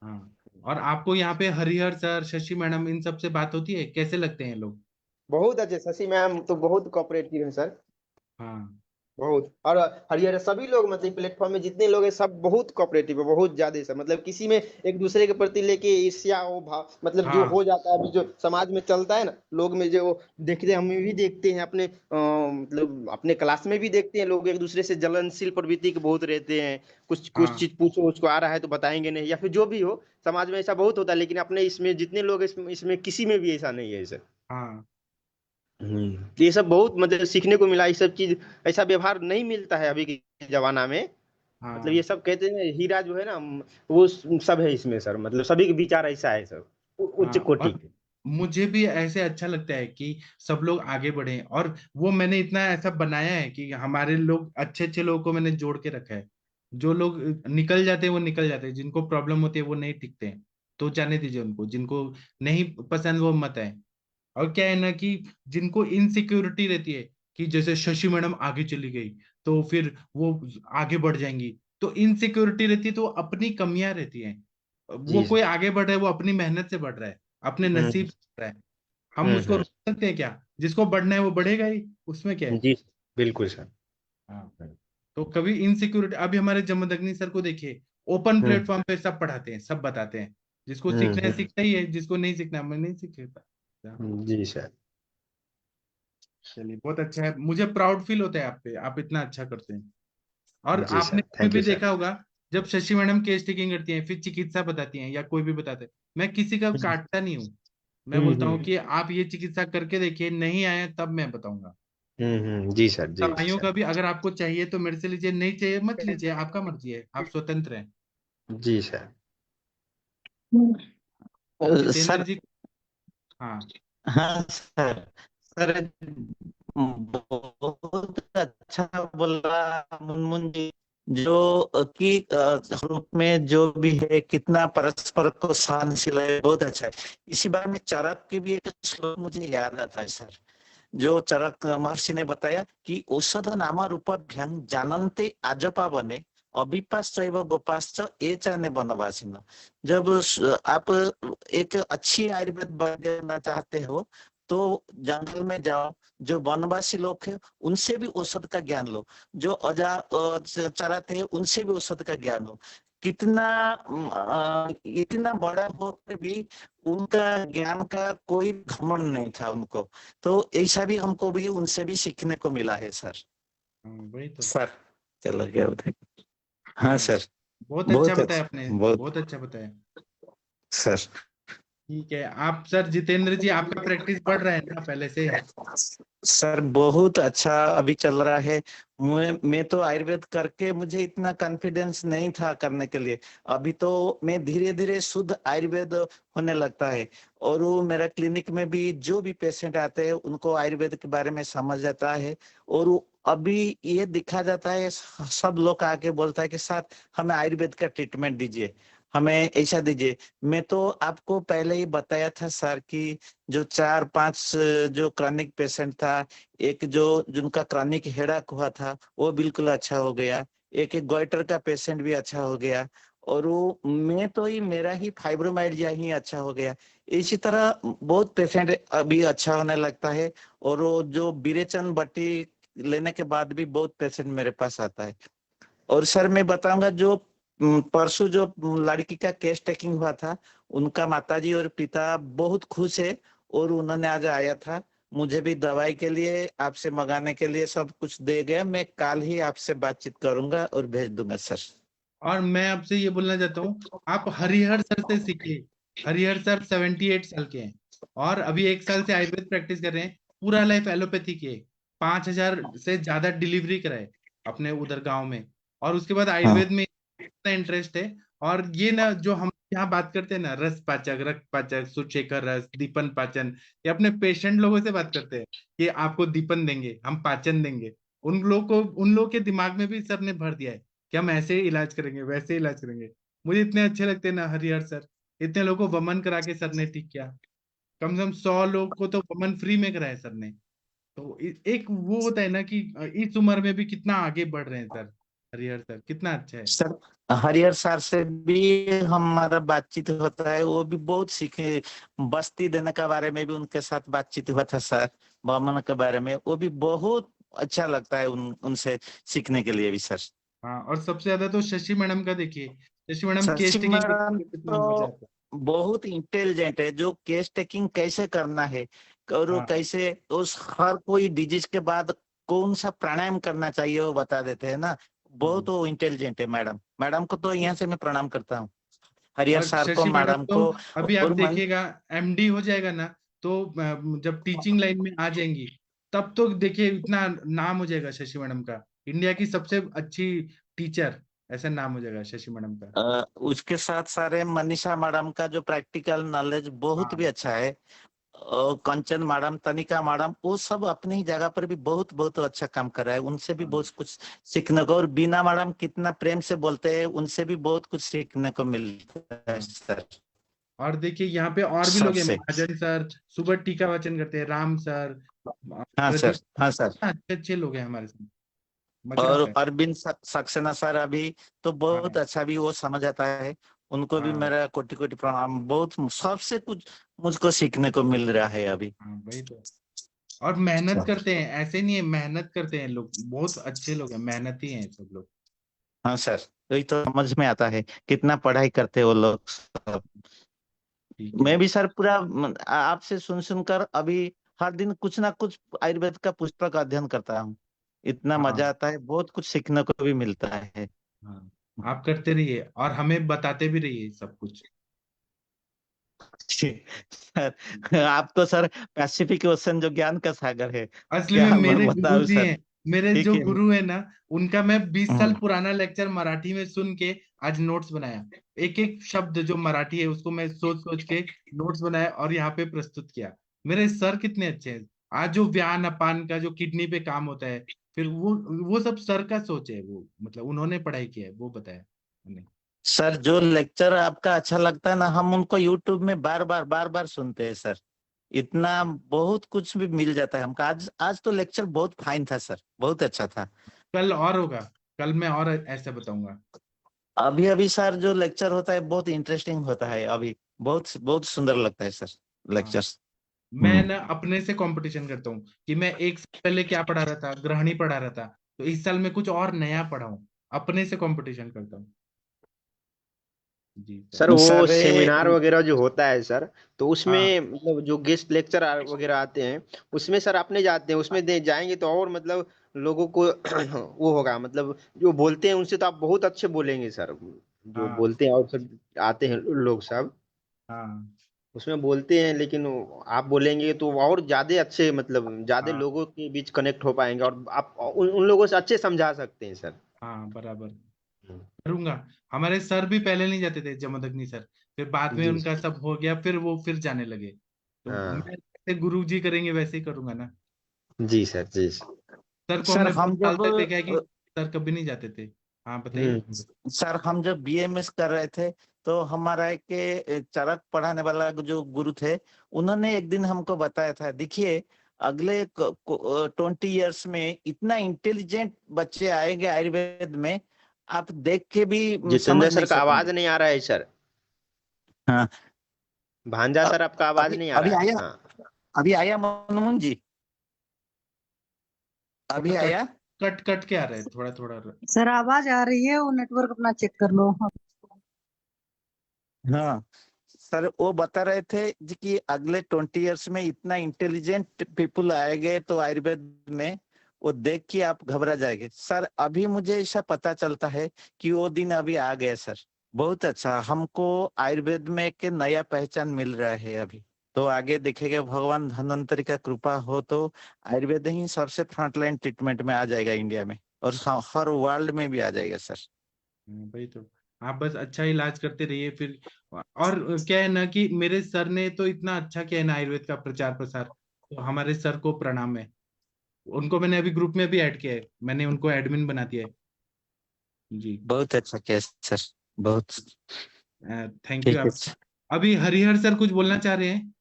हाँ, और आपको यहाँ पे हरिहर सर, शशि मैडम, इन सब से बात होती है, कैसे लगते हैं लोग? बहुत अच्छे, शशि मैम तो बहुत कोऑपरेटिव है सर। हाँ बहुत, और हरियर सभी लोग, मतलब प्लेटफॉर्म में जितने लोग हैं सब बहुत कोऑपरेटिव है, बहुत ज्यादा सर, मतलब किसी में एक दूसरे के प्रति लेके ईर्ष्या वो भाव, मतलब जो हाँ हो जाता है अभी जो समाज में चलता है ना, लोग में जो देखते हैं, हम भी देखते हैं अपने मतलब अपने क्लास में भी देखते हैं, लोग एक दूसरे से जलनशील प्रवृत्ति के बहुत रहते हैं। कुछ कुछ हाँ चीज पूछो उसको आ रहा है तो बताएंगे नहीं, या फिर जो भी हो, समाज में ऐसा बहुत होता है, लेकिन अपने इसमें जितने लोग हैं, इसमें किसी में भी ऐसा नहीं है सर। हाँ ये सब बहुत मतलब सीखने को मिला, ये सब चीज, ऐसा व्यवहार नहीं मिलता है अभी के जमाना में। मतलब ये हाँ सब कहते हैं हीरा जो है ना, वो सब है इसमें सर, मतलब सभी के विचार ऐसा है सर, उच्च हाँ। कोटि और के। मुझे भी ऐसे अच्छा लगता है कि सब लोग आगे बढ़े, और वो मैंने इतना ऐसा बनाया है कि हमारे लोग, अच्छे अच्छे लोगों को मैंने जोड़ के रखा है। जो लोग निकल जाते हैं वो निकल जाते हैं, जिनको प्रॉब्लम होती है वो नहीं टिकते हैं, तो जाने दीजिए उनको, जिनको नहीं पसंद वो मत आए। और क्या है ना कि जिनको इनसिक्योरिटी रहती है कि जैसे शशि मैडम आगे चली गई तो फिर वो आगे बढ़ जाएंगी, तो इनसिक्योरिटी रहती है, तो अपनी कमियां रहती हैं। वो जी कोई सर। आगे बढ़ रहा है, वो अपनी मेहनत से बढ़ रहा है, अपने नसीब हम्म से बढ़ रहा है। हम उसको हम्म। रोक सकते हैं क्या? जिसको बढ़ना है वो बढ़ेगा ही, उसमें क्या है। जी बिल्कुल सर। हाँ। तो कभी इनसिक्योरिटी, अभी हमारे जमदग्नि सर को देखिए, ओपन हम्म प्लेटफॉर्म पे सब पढ़ाते हैं, सब बताते हैं, जिसको सीखना है हम्म। सीखता ही है, जिसको नहीं सीखना है मैं नहीं सीखेगा। जी सर। चलिए बहुत अच्छा है, मुझे प्राउड फील होता है आप पे, आप इतना अच्छा करते हैं। और जी आपने सर, कभी थैंक भी यू सर। देखा होगा, जब शशि मैडम केस टेकिंग करती हैं, फिर चिकित्सा बताती हैं, या कोई भी बताते हैं, मैं किसी का काटता नहीं हूँ। मैं बोलता हूँ हम्म। कि आप ये चिकित्सा करके देखिए, नहीं आए तब मैं बताऊंगा। जी सर, जी दवाइयों सर। का भी अगर आपको चाहिए तो मेरे से लीजिए, नहीं चाहिए मत लीजिए, आपका मर्जी है, आप स्वतंत्र हैं। जी सर। जितेंद्र सर। जी। हाँ हाँ सर। सर, बहुत अच्छा बोला मुनमुन जी। जो कि ग्रुप में जो भी है कितना परस्पर को सहनशील है, बहुत अच्छा है। इसी बारे में चरक की भी एक श्लोक मुझे याद आता है सर, जो चरक महर्षि ने बताया कि औषध नामा रूपाभ्याम जानन्ते आजपा बने अभिपाश्चैव गोपाश्च ये चाने वनवासिन। जब आप एक अच्छी आयुर्वेद वैद्य बनना चाहते हो तो जंगल में जाओ, जो वनवासी लोग हैं उनसे भी औषध का ज्ञान लो, जो चराते हैं उनसे भी औषध का ज्ञान लो। कितना इतना बड़ा होकर भी उनका ज्ञान का कोई घमंड नहीं था उनको, तो ऐसा भी हमको भी उनसे भी सीखने को मिला है सर। वही तो सर चलो गया उधर। हाँ सर, बहुत अच्छा बहुत बताया अच्छा, आपने, बहुत बहुत अच्छा बताया। सर। ठीक है, आप सर जितेंद्र जी, आपका प्रैक्टिस बढ़ रहा है ना पहले से? सर बहुत अच्छा अभी चल रहा है। मैं तो आयुर्वेद करके मुझे इतना कॉन्फिडेंस नहीं था करने के लिए। अभी तो मैं धीरे धीरे शुद्ध आयुर्वेद होने लगता है, और वो मेरा क्लिनिक में भी जो भी पेशेंट आते हैं उनको आयुर्वेद के बारे में समझ जाता है। और अभी ये दिखा जाता है, सब लोग आके बोलता है कि सर हमें आयुर्वेद का ट्रीटमेंट दीजिए, हमें ऐसा दीजिए। मैं तो आपको पहले ही बताया था सर कि जो 4-5 जो क्रॉनिक पेशेंट था, एक जो जिनका क्रॉनिक हेडेक हुआ था वो बिल्कुल अच्छा हो गया, एक एक गोइटर का पेशेंट भी अच्छा हो गया, और वो मैं तो ही मेरा ही फाइब्रोमाइल्जिया ही अच्छा हो गया। इसी तरह बहुत पेशेंट अभी अच्छा होने लगता है, और वो जो विरेचन बट्टी लेने के बाद भी बहुत पेशेंट मेरे पास आता है। और सर मैं बताऊंगा, जो परसों जो लड़की का केस टेकिंग हुआ था, उनका माताजी और पिता बहुत खुश है, और उन्होंने आज आया था, मुझे भी दवाई के लिए आपसे मंगाने के लिए सब कुछ दे गया। मैं कल ही आपसे बातचीत करूंगा और भेज दूंगा सर। और मैं आपसे ये बोलना चाहता हूँ, आप हरिहर सर से सीखिए। हरिहर सर 78 साल के हैं और अभी 1 साल से आयुर्वेद प्रैक्टिस कर रहे हैं। पूरा लाइफ एलोपैथी के 5,000 से ज्यादा डिलीवरी कराए अपने उधर गांव में, और उसके बाद हाँ आयुर्वेद में इतना इंटरेस्ट है। और ये ना जो हम यहाँ बात करते हैं ना, रस पाचक, रक्त पाचक, सुचेकर रस, दीपन पाचन, ये अपने पेशेंट लोगों से बात करते हैं कि आपको दीपन देंगे, हम पाचन देंगे। उन लोग के दिमाग में भी सर ने भर दिया है कि हम ऐसे ही इलाज करेंगे, वैसे ही इलाज करेंगे। मुझे इतने अच्छे लगते हैं ना हरिहर सर, इतने लोगों को वमन करा के सर ने ठीक किया। कम से कम 100 लोग को तो वमन फ्री में कराया सर ने। तो एक वो होता है ना कि इस उम्र में भी कितना आगे बढ़ रहे हैं सर। हरिहर सर कितना अच्छा है। सर, हरिहर सर से भी हमारा बातचीत होता है, वो भी बहुत सीखे। बस्ती देने के बारे में भी उनके साथ बातचीत हुआ था सर, वामन के बारे में, वो भी बहुत अच्छा लगता है उनसे सीखने के लिए भी सर। हाँ, और सबसे ज्यादा तो शशि मैडम का देखिए, Shashi madam Shashi case taking madam कितना मजा आता तो बहुत इंटेलिजेंट है, जो केस टेकिंग कैसे करना है, और है। वो हाँ, कैसे उस हर कोई डिजीज के बाद कौन सा प्राणायाम करना चाहिए वो बता देते हैं ना। बहुत हाँ। वो इंटेलिजेंट है मैडम। मैडम को तो यहाँ से मैं प्रणाम करता हूँ, हरिहर और सर को, शशि मैडम मैडम तो को। अभी आप और देखिएगा, एमडी हो जाएगा ना, तो जब टीचिंग लाइन में आ जाएंगी तब तो देखिए इतना नाम हो जाएगा शशि मैडम का, इंडिया की सबसे अच्छी टीचर, ऐसा नाम हो जाएगा शशि मैडम का। उसके साथ सारे मनीषा मैडम का जो प्रैक्टिकल नॉलेज बहुत भी हाँ, अच्छा है, और कंचन मैडम, तनिका मैडम, वो सब अपनी ही जगह पर भी बहुत बहुत अच्छा काम कर रहा है, उनसे भी हाँ। बहुत कुछ सीखने को। और बीना मैडम कितना प्रेम से बोलते हैं, उनसे भी बहुत कुछ सीखने को मिलता है हाँ। सर। और देखिए यहाँ पे और भी लोग हैं, सबसे। महाजन सर सुबह टीका वाचन करते हैं, राम सर, हाँ सर, प्रदीप, हाँ सर। अच्छे अच्छे लोग हैं हमारे साथ, मजा और आता है। अरविंद सक्सेना सर अभी तो बहुत हाँ, अच्छा भी वो समझ आता है, उनको भी हाँ, मेरा कोटि कोटि प्रणाम। बहुत सबसे कुछ मुझको सीखने को मिल रहा है अभी। हाँ, वही तो। और मेहनत करते हैं, ऐसे नहीं है, मेहनत करते हैं लोग, बहुत अच्छे लोग हैं, मेहनती हैं सब लोग। हाँ सर, वही तो समझ में आता है कितना पढ़ाई करते वो लोग सब। ठीक है। मैं भी सर पूरा आपसे सुन सुनकर अभी हर दिन कुछ ना कुछ आयुर्वेद का पुस्तक अध्ययन करता हूँ। इतना मजा हाँ, आता है, बहुत कुछ सीखने को भी मिलता है। हाँ, आप करते रहिए और हमें बताते भी रहिए सब कुछ। सर, आप तो सर पैसिफिक ओशन जो ज्ञान का सागर है, असली क्या में मैं मेरे गुरु बताऊं जी सर। हैं, मेरे ठीक जो है। गुरु है ना, उनका मैं 20 साल हम्म। पुराना लेक्चर मराठी में सुन के आज नोट्स बनाया। एक एक शब्द जो मराठी है उसको मैं सोच सोच के नोट्स बनाया और यहाँ पे प्रस्तुत किया। मेरे सर कितने अच्छे हैं। आज जो व्यान अपान का जो किडनी पे काम होता है, फिर वो सब सर का सोच है, वो मतलब उन्होंने पढ़ाई किया है, वो बताया उन्हें। सर जो लेक्चर आपका अच्छा लगता है ना, हम उनको यूट्यूब में बार बार सुनते हैं सर। इतना बहुत कुछ भी मिल जाता है हमको। आज आज तो लेक्चर बहुत फाइन था सर, बहुत अच्छा था। कल और होगा, कल मैं और ऐसा बताऊंगा। अभी अभी सर जो लेक्चर होता है बहुत इंटरेस्टिंग होता है, अभी बहुत बहुत सुंदर लगता है सर हाँ, लेक्चर्स। मैं ना अपने से कंपटीशन करता हूँ कि मैं एक साल पहले क्या पढ़ा रहा था, ग्रहणी पढ़ा रहा था, तो इस साल मैं कुछ और नया पढ़ाऊँ, अपने से कंपटीशन करता हूँ। जी सर। सर वो सर सेमिनार वगैरह जो होता है सर, तो हाँ उसमें मतलब जो गेस्ट लेक्चर वगैरह आते हैं, उसमें सर अपने जाते हैं, उसमें दे जाएंगे तो और मतलब लोगों को वो होगा, मतलब जो बोलते हैं उनसे तो आप बहुत अच्छे बोलेंगे सर, जो हाँ बोलते हैं और सब आते हैं लोग सब हाँ उसमें बोलते हैं, लेकिन आप बोलेंगे तो और ज्यादा अच्छे, मतलब ज्यादा हाँ लोगों के बीच कनेक्ट हो पाएंगे और आप उन लोगों से अच्छे समझा सकते हैं सर। हाँ, बराबर करूंगा। हमारे सर भी पहले नहीं जाते थे, जमदग्नि सर, फिर बाद में जी उनका सब हो गया, फिर वो फिर जाने लगे, तो हाँ। मैं जैसे गुरु जी करेंगे वैसे ही करूंगा ना। जी सर, जी सर। सर को सर हमने बहुत हम जब डालते थे, क्या है कि सर कभी नहीं जाते थे। हाँ बताइए। सर हम जब बीएमएस कर रहे थे तो हमारा एक चरक पढ़ाने वाला जो गुरु थे, उन्होंने एक दिन हमको बताया था, देखिए अगले 20 इयर्स में इतना इंटेलिजेंट बच्चे आएंगे आयुर्वेद में, आप देख के भी जितेंद्र समझ सर नहीं का आवाज सकेंगे। नहीं आ रहा है सर। हाँ। भांजा अ- सर आपका आवाज अभी नहीं आ रहा अभी है, आया, हाँ। अभी आया मनमोहन जी, अभी थोड़ा कट आया। कट कट के आ रहा है, थोड़ा थोड़ा। सर आवाज आ रही है, वो नेटवर्क अपना चेक कर लो। हाँ सर वो बता रहे थे जी कि अगले 20 इयर्स में इतना इंटेलिजेंट पीपल आएंगे तो आयुर्वेद में, वो देख के आप घबरा जाएंगे सर। अभी मुझे ऐसा पता चलता है कि वो दिन अभी आ गए सर। बहुत अच्छा, हमको आयुर्वेद में एक नया पहचान मिल रहा है अभी। तो आगे देखेंगे, भगवान धन्वंतरी का कृपा हो तो आयुर्वेद ही सबसे फ्रंटलाइन ट्रीटमेंट में आ जाएगा इंडिया में, और हर वर्ल्ड में भी आ जाएगा सर। भाई तो आप बस अच्छा इलाज करते रहिए फिर। और क्या है ना कि मेरे सर ने तो इतना अच्छा किया है ना आयुर्वेद का प्रचार प्रसार, तो हमारे सर को प्रणाम है। उनको मैंने अभी ग्रुप में भी ऐड किया है, मैंने उनको एडमिन बना दिया है। जी। बहुत अच्छा केस सर, बहुत थैंक यू ठीक है आप। सर। अभी हरिहर सर कुछ बोलना चाह रहे हैं?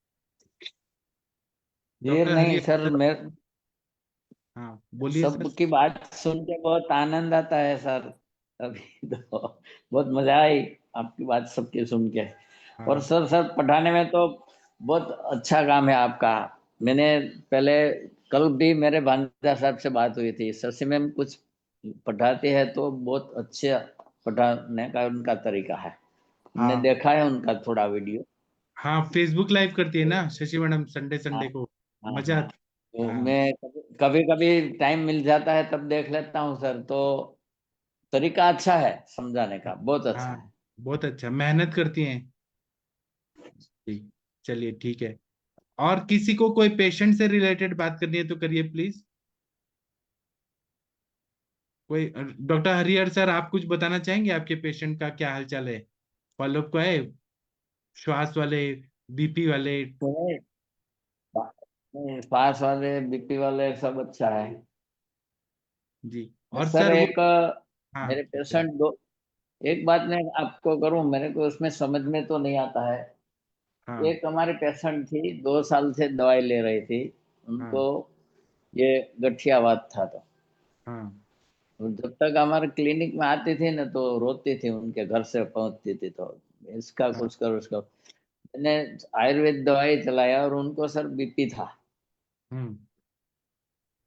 देर डॉक्टर नहीं हरिहर सर, सर। मैं हाँ बोलिए सर। सबकी बात सुन के बहुत आनंद आता है सर। अभी तो बहुत मजा आई आपकी बात सबकी सुन के। और हाँ सर सर पढ़ाने में तो बहुत अच्छा काम है आपका। मैंने पहले कल भी मेरे भांजा साहब से बात हुई थी, शशि मैम कुछ पढ़ाते हैं तो बहुत अच्छे पढ़ाने का उनका तरीका है। हमने हाँ देखा है उनका थोड़ा वीडियो। हाँ, फेसबुक लाइव करती है ना शशि मैडम, संडे हाँ संडे को। हाँ मजा हाँ। आता तो है। हाँ मैं कभी कभी टाइम मिल जाता है तब देख लेता हूँ सर। तो तरीका अच्छा है समझाने का, बहुत अच्छा हाँ, है। बहुत अच्छा मेहनत करती हैं। ठीक, चलिए ठीक है। और किसी को कोई पेशेंट से रिलेटेड बात करनी है तो करिए प्लीज। कोई डॉक्टर हरिहर सर, आप कुछ बताना चाहेंगे, आपके पेशेंट का क्या हाल चाल है? फॉलोअप को है, श्वास वाले, बीपी वाले? तो नहीं, पास वाले बीपी वाले सब अच्छा है। जी। और सर सर वो, एक हाँ मेरे बताइए। पेशेंट दो, एक बात मैं आपको करूं, मेरे को उसमें समझ में तो नहीं आता है। हाँ एक हमारी पेशेंट थी, 2 साल से दवाई ले रही थी, उनको हाँ ये गठियावात था। हाँ तो जब तक हमारे क्लिनिक में आती थी ना तो रोती थी, उनके घर से पहुंचती थी तो इसका हाँ। कुछ कर उसका। मैंने आयुर्वेद दवाई चलाया और उनको सर बीपी था। हम्म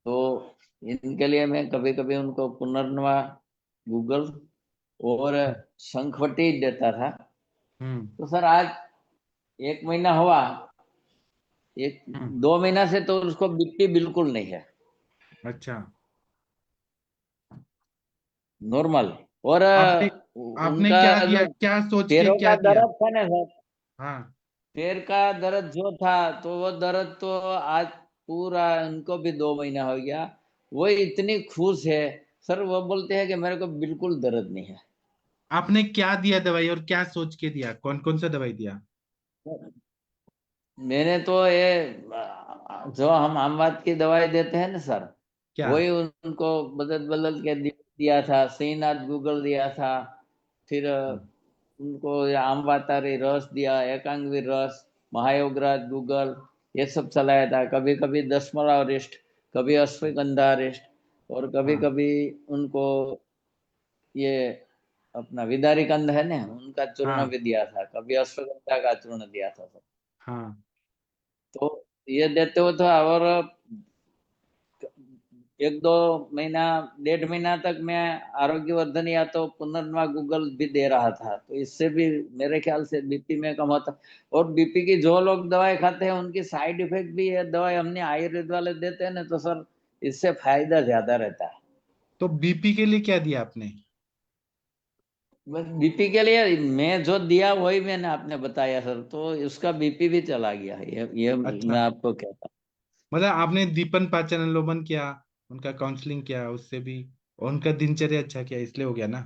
तो इनके लिए मैं कभी कभी उनको पुनर्नवा, गूगल और शंखवटी देता था। हम्म तो सर आज 1 महीना हुआ, एक हम्म। 2 महीना से तो उसको बीपी बिल्कुल नहीं है, अच्छा, नॉर्मल। और आपने आपने उनका क्या दिया, जो क्या सोच के पैरों क्या का दिया? दर्द था ना सर, हाँ। पैर का दर्द जो था, तो वो दर्द तो आज पूरा उनको भी 2 महीना हो गया। वो इतनी खुश है सर, वो बोलते हैं कि मेरे को बिल्कुल दर्द नहीं है। आपने क्या दिया दवाई, और क्या सोच के दिया, कौन कौन सा दवाई दिया? मैंने तो ये जो हम अमवात की दवाई देते हैं ना सर, क्या? वही उनको बदल बदल के दिया था। श्रीनाथ गूगल दिया था, फिर उनको ये अमवातारी रस दिया, एकांगवीर रस, महायोगराज गूगल, ये सब चलाया था। कभी कभी दशमलव रिष्ट, कभी अश्वगंधा रिष्ट, और कभी हाँ कभी उनको ये अपना विदारी कंद है ना, उनका चूर्ण हाँ भी दिया था, कभी अश्वगंधा का चूर्ण दिया था सर। हाँ। तो ये देते हो था, और एक दो महीना, 1.5 महीना तक मैं आरोग्यवर्धन या तो पुनर्नवा गूगल भी दे रहा था, तो इससे भी मेरे ख्याल से बीपी में कम होता। और बीपी की जो लोग दवाई खाते हैं उनकी साइड इफेक्ट भी है, दवाई हमने आयुर्वेद वाले देते हैं ना, तो सर इससे फायदा ज्यादा रहता है। तो बीपी के लिए क्या दिया आपने? बस बीपी के लिए मैं जो दिया वही मैंने आपने बताया सर, तो उसका बीपी भी चला गया, ये अच्छा, मैं आपको कहता हूँ। मतलब आपने दीपन पाचन अनुलोमन किया, उनका काउंसलिंग किया, उससे भी और उनका दिनचर्या अच्छा किया, इसलिए हो गया ना।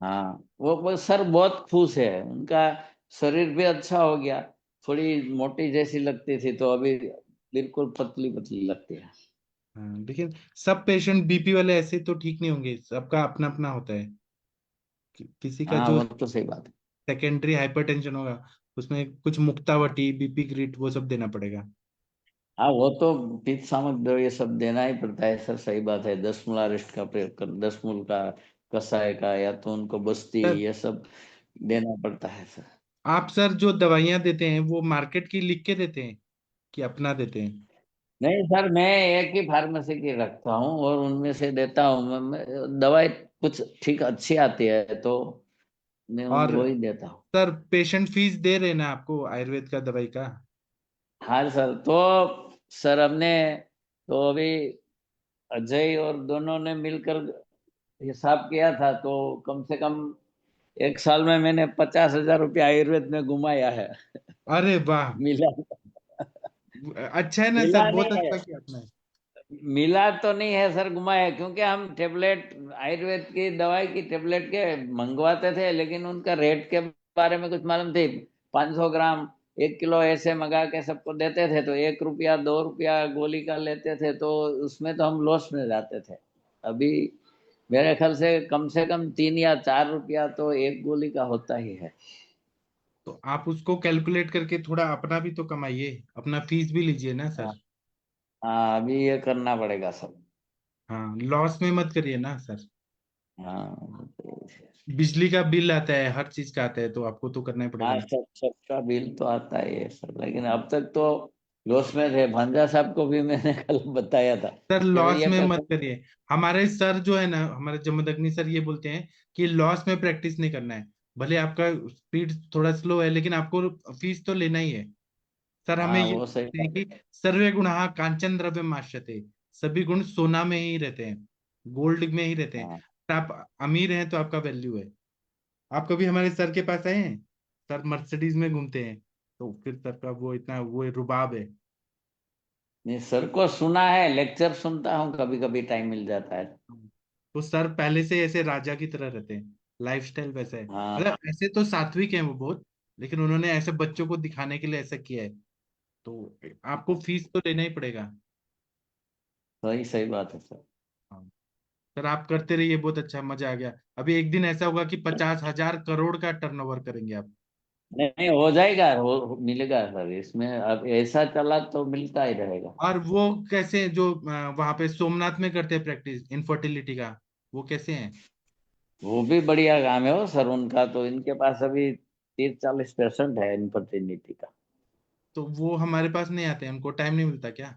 हाँ, वो सर बहुत खुश है, उनका शरीर भी अच्छा हो गया। थोड़ी मोटी जैसी लगती थी, तो अभी बिल्कुल पतली पतली लगती है। हाँ, लेकिन सब पेशेंट बीपी वाले ऐसे तो ठीक नहीं होंगे, सबका अपना अपना होता है। किसी का हाँ, जो वो तो सही बात है। सेकेंडरी हाइपरटेंशन होगा, उसमें कुछ मुक्तावटी, बीपी ग्रिट वो सब देना पड़ेगा। हाँ, वो तो पित्त सामक ये सब देना ही पड़ता है सर, सही बात है। 10 मूल का प्रयोग कर, 10 मूल का कषाय का, या तो उनको बस्ती, सर, ये सब देना पड़ता है सर। आप सर जो दवाइयाँ देते हैं वो मार्केट की लिख के देते हैं कि अपना देते हैं? नहीं सर, मैं एक ही फार्मेसी की रखता हूँ और उनमें से देता हूँ। दवाई कुछ ठीक अच्छी आती है तो मैं और वो ही देता हूँ। सर पेशेंट फीस दे रहे हैं ना आपको आयुर्वेद का दवाई का? हाँ सर, तो सर हमने तो अभी अजय और दोनों ने मिलकर हिसाब किया था, तो कम से कम एक साल में मैंने 50,000 रुपया आयुर्वेद में घुमाया है। अरे वाह, मिला अच्छा है ना सर, मिला बहुत नहीं है, अच्छा किया आपने। मिला तो नहीं है सर, घुमाया, क्योंकि हम टेबलेट आयुर्वेद की दवाई की टेबलेट के मंगवाते थे, लेकिन उनका रेट के बारे में कुछ मालूम थी। 500 ग्राम, 1 किलो ऐसे मंगा के सबको देते थे, तो 1 रुपया 2 रुपया गोली का लेते थे, तो उसमें तो हम लॉस में जाते थे। अभी मेरे ख्याल से कम 3 या 4 रुपया तो एक गोली का होता ही है। तो आप उसको कैलकुलेट करके थोड़ा अपना भी तो कमाइए, अपना फीस भी लीजिए ना हाँ, सर। हाँ, अभी ये करना पड़ेगा सब। हाँ, लॉस में मत करिए ना सर। हाँ, बिजली का बिल आता है, हर चीज का आता है, तो आपको तो करना ही पड़ेगा हाँ, ना। सबका बिल तो आता ही है सर, लेकिन अब तक तो लॉस में थे। भांजा साहब को भी मैंने कल बताया था सर कि भाई लॉस ये में मत पेशेंट। करिए। हमारे सर जो है ना, हमारे जमदग्नि सर ये बोलते हैं कि लॉस में प्रैक्टिस नहीं करना है। भले आपका स्पीड थोड़ा स्लो है, लेकिन आपको फीस तो लेना ही है। सर हमें हाँ, ये वो सही बोलते हैं बात है। कि सर्वे गुणः कांचन द्रव्य माश्यते, सभी गुण सोना में ही रहते हैं, गोल्ड में ही रहते हैं। हाँ, अगर आप अमीर हैं तो आपका वैल्यू है। आप कभी हमारे सर के पास आए हैं? सर मर्सिडीज में घूमते हैं, तो फिर सर का वो इतना वो रुबाब है। नहीं, सर को सुना है, लेक्चर सुनता हूँ, कभी कभी टाइम मिल जाता है। तो सर पहले से ऐसे राजा की तरह रहते हैं, लाइफस्टाइल वैसा है, हाँ, मतलब ऐसे तो सात्विक हैं वो बहुत, लेकिन उन्होंने ऐसे बच्चों को दिखाने के लिए ऐसा किया है। तो आपको फीस तो लेना ही पड़ेगा। सही सही बात है सर। हाँ। सर आप करते रहिए, बहुत अच्छा, मजा आ गया। अभी एक दिन ऐसा होगा कि 50,000 करोड़ का टर्नओवर करेंगे आप। नहीं नहीं, हो जाएगा, मिलेगा सर, इसमें अब ऐसा चला तो मिलता ही रहेगा। और वो कैसे जो वहां पे सोमनाथ में करते हैं प्रैक्टिस इनफर्टिलिटी का, वो कैसे हैं? वो भी बढ़िया काम है वो सर उनका, तो इनके पास अभी 30-40% है इनफर्टिलिटी का। तो वो हमारे पास नहीं आते हैं, उनको टाइम नहीं मिलता क्या?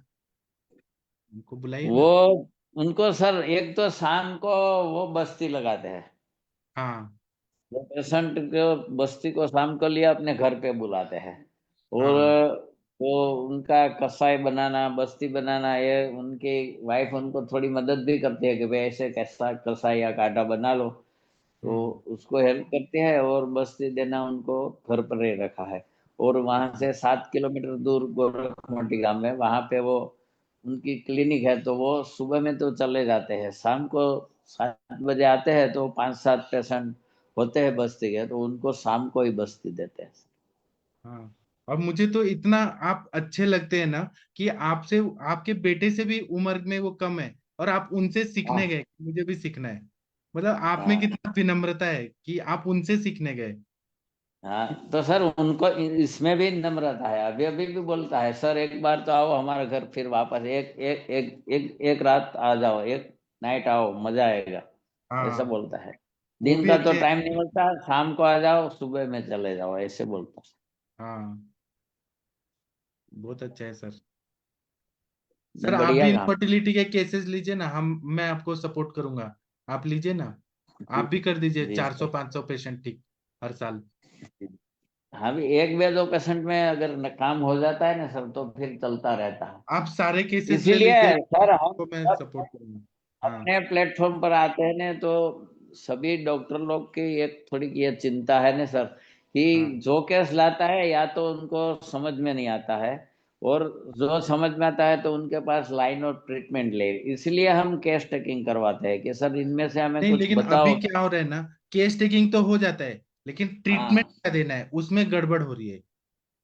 उनको बुलाइए वो ना। उनको सर एक तो शाम को वो बस्ती लगाते हैं। हाँ वो पेशेंट को बस्ती को शाम को लिए अपने घर पे बुलाते हैं, और हाँ वो उनका कसाई बनाना, बस्ती बनाना, ये उनकी वाइफ उनको थोड़ी मदद भी करती है कि भाई ऐसे कैसा कसाई या काढ़ा बना लो, तो हम्म उसको हेल्प करते हैं। और बस्ती देना उनको घर पर ही रखा है। और वहां से 7 किलोमीटर दूर गोरखमोटी ग्राम में, वहां पे वो उनकी क्लिनिक है, तो वो सुबह में तो चले जाते हैं, शाम को 7 बजे आते हैं, तो 5-7 पेशेंट होते हैं बस्ती के, तो उनको शाम को ही बस्ती देते हैं। हाँ। और मुझे तो इतना आप अच्छे लगते हैं ना, कि आपसे, आपके बेटे से भी उम्र में वो कम है, और आप उनसे सीखने हाँ, गए, मुझे भी सीखना है। मतलब आप में हाँ, कितना विनम्रता है कि आप उनसे सीखने गए। हाँ, तो सर उनको इसमें भी नम्रता है, अभी अभी भी बोलता है, सर एक बार तो आओ हमारे घर, फिर वापस एक एक एक एक एक रात आ जाओ, एक नाइट आओ, मजा आएगा। ऐसा हाँ, बोलता है। वो दिन भी का तो अच्छे हैं। टाइम नहीं मिलता, शाम को आ जाओ, सुबह में चले जाओ, ऐसे बोलता है। हाँ, बहुत अच्छा है सर। सर आप भी बढ़िया काम। इनफर्टिलिटी के केसेस लीजिए ना, हम मैं आपको सपोर्ट करूंगा। आप लीजिए ना, आप भी कर दीजिए जी 400 सर। 500 पेशेंट ठीक हर साल। हाँ भी एक बे दो पेशेंट में अगर काम हो जाता है ना सर, तो फिर चलता रहता है। आप सारे केसेस ले इसीलिए लीजिए, सर हम तो मैं जब सपोर्ट करूंगा। हाँ, अपने प्लेटफॉर्म पर आते हैं ना, तो सभी डॉक्टर लोग की एक थोड़ी ये चिंता है ना सर, कि हाँ, जो केस लाता है या तो उनको समझ में नहीं आता है, और जो समझ में आता है तो उनके पास लाइन और ट्रीटमेंट ले, इसलिए हम केस टेकिंग करवाते हैं कि सर इनमें से हमें नहीं कुछ लेकिन अभी बताओ। क्या हो रहा है ना, केस टेकिंग तो हो जाता है, लेकिन ट्रीटमेंट हाँ क्या देना है उसमें गड़बड़ हो रही है।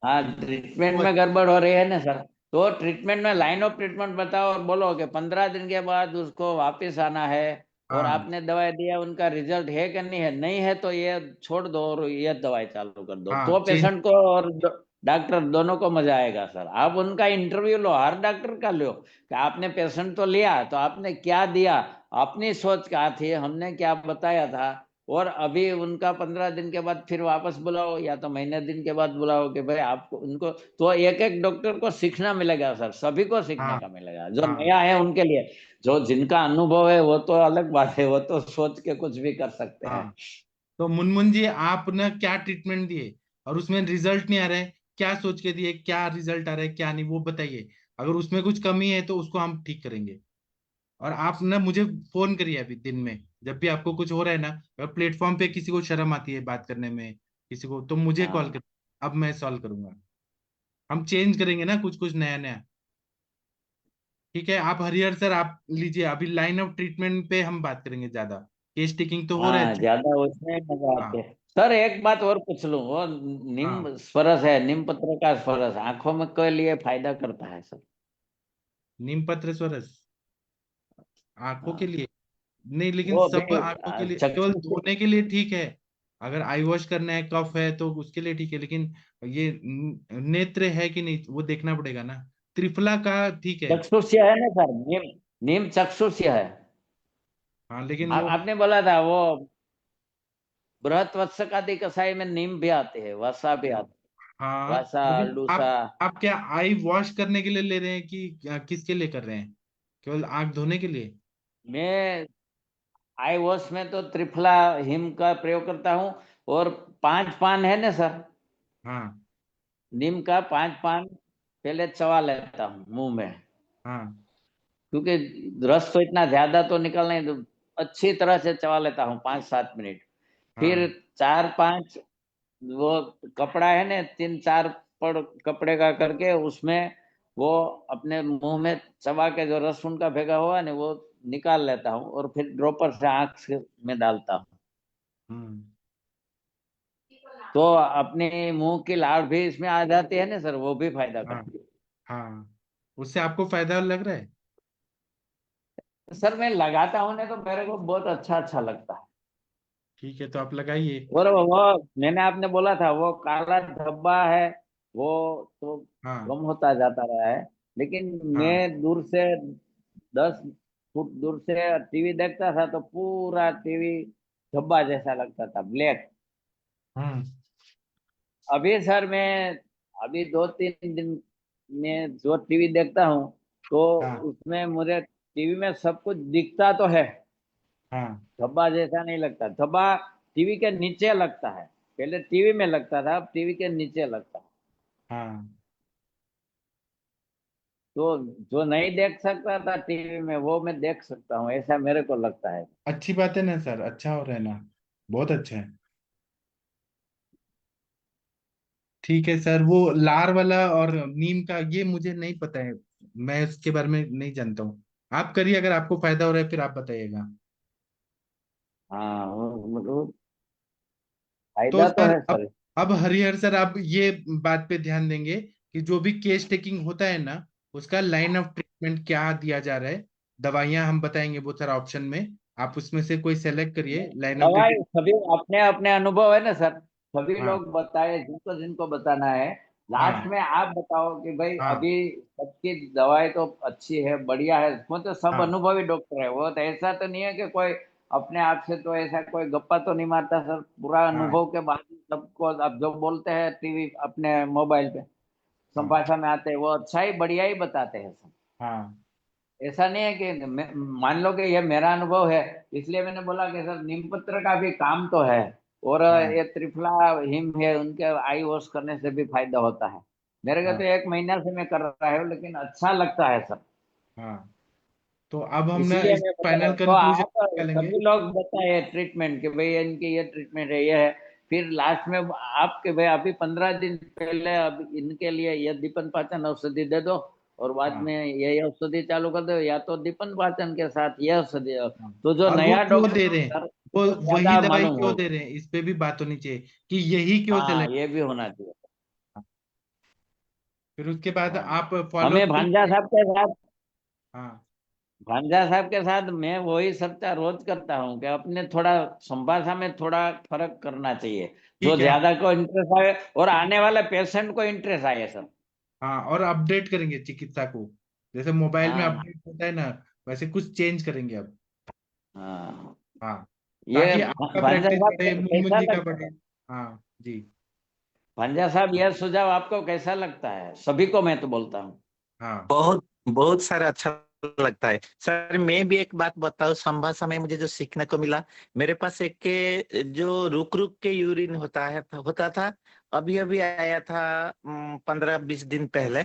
हाँ, ट्रीटमेंट वो में गड़बड़ हो रही है ना सर, तो ट्रीटमेंट में लाइन ऑफ ट्रीटमेंट बताओ और बोलो कि 15 दिन के बाद उसको वापस आना है, और हाँ, आपने दवाई दिया, उनका रिजल्ट है कि नहीं है, नहीं है तो ये छोड़ दो और ये दवाई चालू कर दो, हाँ तो चेंज। पेशेंट को और डॉक्टर दोनों को मजा आएगा सर। आप उनका इंटरव्यू लो, हर डॉक्टर का लो, कि आपने पेशेंट तो लिया तो आपने क्या दिया, अपनी सोच क्या थी, हमने क्या बताया था, और अभी उनका 15 दिन के बाद फिर वापस बुलाओ, या तो महीने दिन के बाद बुलाओ, कि भाई आपको उनको, तो एक एक डॉक्टर को सीखना मिलेगा सर, सभी को सीखने हाँ, का मिलेगा, जो हाँ, नया है उनके लिए। जो जिनका अनुभव है वो तो अलग बात है, वो तो सोच के कुछ भी कर सकते हैं। हाँ। तो मुनमुन जी आप ना क्या ट्रीटमेंट दिए और उसमें रिजल्ट नहीं आ रहा है, क्या सोच के दिए, क्या रिजल्ट आ रहा है क्या नहीं, वो बताइए। अगर उसमें कुछ कमी है तो उसको हम ठीक करेंगे। और आप ना मुझे फोन करिए अभी दिन में, जब भी आपको कुछ हो रहा है ना, अगर प्लेटफॉर्म पे किसी को शर्म आती है बात करने में किसी को, तो मुझे कॉल कर। हाँ अब मैं सॉल्व करूंगा। हम चेंज करेंगे ना कुछ कुछ नया नया। ठीक है, आप हरिहर सर आप लीजिए, अभी लाइन ऑफ ट्रीटमेंट पे हम बात करेंगे ज्यादा। केस टेकिंग तो हो रहा है हाँ, अच्छा। ज्यादा उसमें मजा आते हाँ, हैं। सर एक बात और पूछ लूं, वो हाँ। नीम स्फरस है, नीम पत्र का स्फरस आंखों में के लिए फायदा करता है सर? नीम पत्र स्वरस आंखों के हाँ, लिए नहीं, लेकिन वो सब भी आंखों के लिए केवल चक्षु से। धोने के लिए ठीक है। अगर आई वॉश करना है कफ है तो उसके लिए ठीक है, लेकिन ये नेत्र है कि नहीं वो देखना पड़ेगा ना। त्रिफला का ठीक है। चक्षुष्य है ना सर, नीम, नीम चक्षुष्य है। हाँ लेकिन वो आपने बोला था वो बृहत वत्स आदि कसाई में नीम भी आते हैं, वसा भी आते हैं, हाँ वसा, लेकिन लूसा। आप क्या आई वॉश करने के लिए ले रहे हैं कि किसके लिए कर रहे हैं, केवल आंख धोने के लिए। मैं आई वॉश में तो त्रिफला हिम का प्रयोग करता हूँ, और 5 पान है ना सर, हाँ, नीम का 5 पान पहले चबा लेता हूँ मुंह में, हाँ, क्योंकि रस तो इतना ज्यादा तो निकल नहीं, तो अच्छी तरह से चबा लेता हूँ 5-7 मिनट। फिर हाँ, 4-5, वो कपड़ा है ना, 3-4 पड़ कपड़े का करके उसमें वो अपने मुंह में चबा के जो रस उनका भेगा हुआ है ना, वो निकाल लेता हूँ, और फिर ड्रॉपर से में डालता हूँ, हम्म, तो अपने मुंह की लार भी इसमें आ जाती है ना सर, वो भी फायदा हाँ, करती हाँ। उससे आपको फायदा लग रहा है। है सर। मैं लगाता हूँ ना तो मेरे को बहुत अच्छा अच्छा लगता है। ठीक है तो आप लगाइए। और वो मैंने आपने बोला था वो काला धब्बा है, वो तो हाँ, कम होता जाता रहा है, लेकिन हाँ, मैं दूर से 10 फुट दूर से टीवी देखता था, तो पूरा टीवी धब्बा जैसा लगता था, ब्लैक। हम्म, अभी सर मैं अभी 2-3 दिन में जो टीवी देखता हूँ, तो हाँ, उसमें मुझे टीवी में सब कुछ दिखता तो है, हाँ, धब्बा जैसा नहीं लगता। धब्बा टीवी के नीचे लगता है, पहले टीवी में लगता था, अब टीवी के नीचे लगता है। हाँ। तो जो नहीं देख सकता था टीवी में, वो मैं देख सकता हूँ, ऐसा मेरे को लगता है। अच्छी बात है ना सर, अच्छा हो रहा है ना, बहुत अच्छा है। ठीक है सर, वो लार वाला और नीम का ये मुझे नहीं पता है, मैं इसके बारे में नहीं जानता हूँ। आप करिए, अगर आपको फायदा हो रहा है फिर आप बताइएगा। हाँ मतलब तो फायदा तो सर है अब सर। अब हरिहर सर आप ये बात पे ध्यान देंगे कि जो भी केस टेकिंग होता है ना, उसका लाइन ऑफ ट्रीटमेंट क्या दिया जा रहा है। दवाइयां हम बताएंगे बहुत सारा ऑप्शन में, आप उसमें से कोई सेलेक्ट करिए लाइन ऑफ दवाई ट्रीटमेंट। सभी अपने अपने अनुभव है ना सर, सभी हाँ, लोग बताए जिनको जिनको बताना है। लास्ट हाँ, में आप बताओ कि भाई हाँ, अभी सबकी दवाई तो अच्छी है, बढ़िया है, उसमें तो सब हाँ, अनुभवी डॉक्टर है, वो तो ऐसा तो नहीं है कि कोई अपने आप से तो ऐसा कोई गप्पा तो नहीं मारता सर, पूरा हाँ अनुभव के बाद सबको अब जो बोलते हैं टीवी अपने मोबाइल पे हाँ संभाषा में आते हैं वो अच्छा ही बढ़िया ही बताते हैं सर। हाँ ऐसा नहीं है कि मान लो कि ये मेरा अनुभव है, इसलिए मैंने बोला कि सर नीमपत्र का भी काम तो है, और हाँ ये त्रिफला हिम है उनके आई वॉश करने से भी फायदा होता है। मेरे को हाँ तो 1 महीना से मैं कर रहा है, लेकिन अच्छा लगता है सर। हाँ। तो अब हम ना इसीलिए इस मैं बता रहा फाइनल हूँ, तो कंक्लूजन आप निकालेंगे। सभी लोग बताइए ट्रीटमेंट कि भाई इनकी ये ट्रीटमेंट है, ये है। फिर लास्ट में आपके भाई अभी 15 दिन पहले अब इनके लिए ये दीपन पाचन औषधि दे दो, और बाद हाँ में ये औषधि चालू कर दो, या तो दीपन पाचन के साथ ये औषधि। हाँ। तो जो और वो नया क्यों दे डॉक्टर रहे हैं, सर वो वो वही ज्यादा दवाई मालूम क्यों दे होगा। रहे हैं, इस पे भी बात होनी चाहिए कि यही क्यों हाँ, चलेगा। ये भी होना चाहिए। फिर उसके बाद हाँ, आप फॉलो हमें अप के भांजा लिए। साहब के साथ हाँ भांजा साहब के साथ मैं वही चर्चा रोज करता हूँ कि अपने थोड़ा संभाषा में थोड़ा फर्क करना चाहिए, जो ठीक है। ज्यादा को इंटरेस्ट आए और आने वाले पेशेंट को इंटरेस्ट आए सर। हाँ और अपडेट करेंगे चिकित्सा को, जैसे मोबाइल में हाँ अपडेट होता है ना, वैसे कुछ चेंज करेंगे अब। हाँ। हाँ ये ताकि आपका भांजा प्रैक्टिस साहब बढ़े, मुनमुन कैसा जी का लगता बढ़े। है? हाँ जी। भांजा साहब यह सुझाव आपको कैसा लगता है? सभी को मैं तो बोलता हूँ। हाँ बहुत बहुत सारा अच्छा लगता है सर। मैं भी एक बात बताऊं, संभाषा में मुझे जो सीखने को मिला, मेरे पास एक के जो रुक रुक के यूरिन होता था, अभी अभी आया था 15-20 दिन पहले।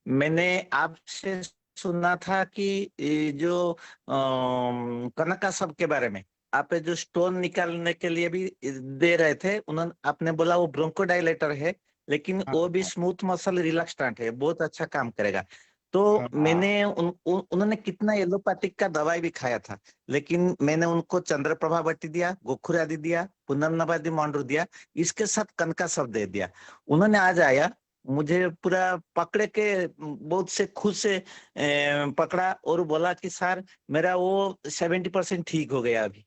मैंने आपसे सुना था कि ये जो कनका सब के बारे में, आप जो स्टोन निकालने के लिए भी दे रहे थे, उन्होंने आपने बोला वो ब्रोंकोडाइलेटर है, लेकिन हाँ वो भी हाँ स्मूथ मसल रिलैक्सेंट है, बहुत अच्छा काम करेगा। तो हाँ हाँ मैंने उन्होंने कितना एलोपैथिक का दवाई भी खाया था, लेकिन मैंने उनको चंद्रप्रभा बट्टी दिया, गोखुरादि दिया, पुनर्नवादी मांडू दिया, इसके साथ कनका सब दे दिया। उन्होंने आज आया, मुझे पूरा पकड़े के बहुत से खुद से पकड़ा और बोला कि सर मेरा वो 70% ठीक हो गया अभी।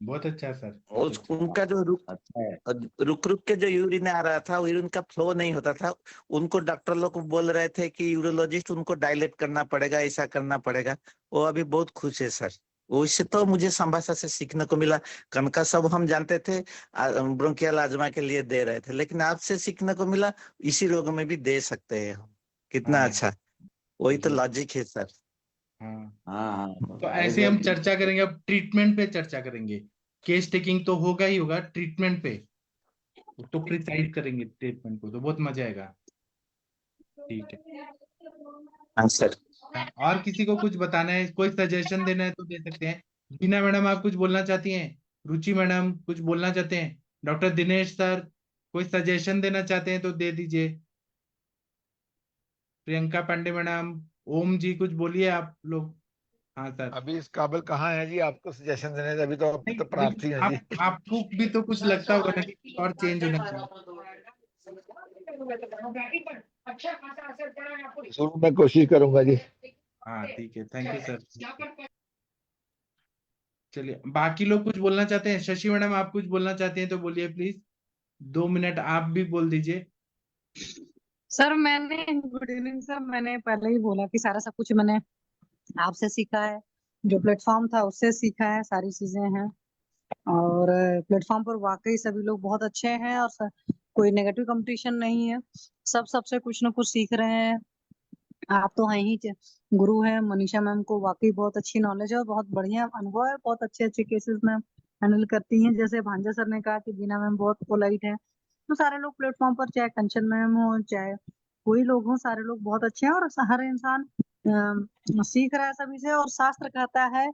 बहुत अच्छा सर, बहुत अच्छा। उनका जो अच्छा है। रुक रुक के जो यूरिन आ रहा था, यूरिन का फ्लो नहीं होता था, उनको डॉक्टर लोग बोल रहे थे कि यूरोलॉजिस्ट उनको डायलेट करना पड़ेगा, ऐसा करना पड़ेगा। वो अभी बहुत खुश है सर। उससे तो मुझे संभाषा से सीखने को मिला। कनका सब हम जानते थे, ब्रोंकियल अजमा के लिए दे रहे थे, लेकिन आपसे सीखने को मिला इसी रोग में भी दे सकते हैं हम। कितना हाँ अच्छा, वही तो जी। लॉजिक है सर। हाँ हाँ हाँ तो तो ऐसे हम आयुर्वेद। चर्चा करेंगे, अब ट्रीटमेंट पे चर्चा करेंगे। केस टेकिंग तो होगा ही होगा, ट्रीटमेंट पे तो प्रिसाइज करेंगे ट्रीटमेंट को, तो बहुत मजा आएगा। ठीक है। हाँ सर। और किसी को कुछ बताना है, कोई सजेशन देना है तो दे सकते हैं। बीना मैडम आप कुछ बोलना चाहती हैं, रुचि मैडम कुछ बोलना चाहते हैं, डॉक्टर दिनेश सर कोई सजेशन देना चाहते हैं तो दे दीजिए, प्रियंका पांडे मैडम, ओम जी कुछ बोलिए आप लोग। हाँ सर। अभी इस काबिल कहाँ है जी आपको सजेशन देने के? अभी तो अभी नहीं तो अभी प्रार्थी है जी। आप आपको भी तो कुछ लगता होगा ना कि कुछ और चेंज होना चाहिए। जरूर मैं कोशिश करूंगा जी। हाँ ठीक है, थैंक यू सर। चलिए बाकी लोग कुछ बोलना चाहते हैं, शशि मैडम आप कुछ बोलना चाहते हैं तो बोलिए प्लीज, 2 मिनट आप भी बोल दीजिए। सर मैंने गुड इवनिंग सर, मैंने पहले ही बोला कि सारा सब कुछ मैंने आपसे सीखा है, जो प्लेटफॉर्म था उससे सीखा है, सारी चीजें हैं। और प्लेटफॉर्म पर वाकई सभी लोग बहुत अच्छे हैं, और कोई नेगेटिव कंपटीशन नहीं है। सब सबसे कुछ ना कुछ सीख रहे हैं। आप तो हैं ही गुरु हैं। मनीषा मैम को वाकई बहुत अच्छी नॉलेज है और बहुत बढ़िया अनुभव है, बहुत अच्छे अच्छे केसेस में हैंडल करती हैं। जैसे भांजा सर ने कहा कि बीना मैम बहुत पोलाइट है, तो सारे लोग प्लेटफॉर्म पर, चाहे कंचन मैम हो चाहे कोई लोग हो, सारे लोग बहुत अच्छे हैं। और हर इंसान सीख रहा है सभी से। और शास्त्र कहता है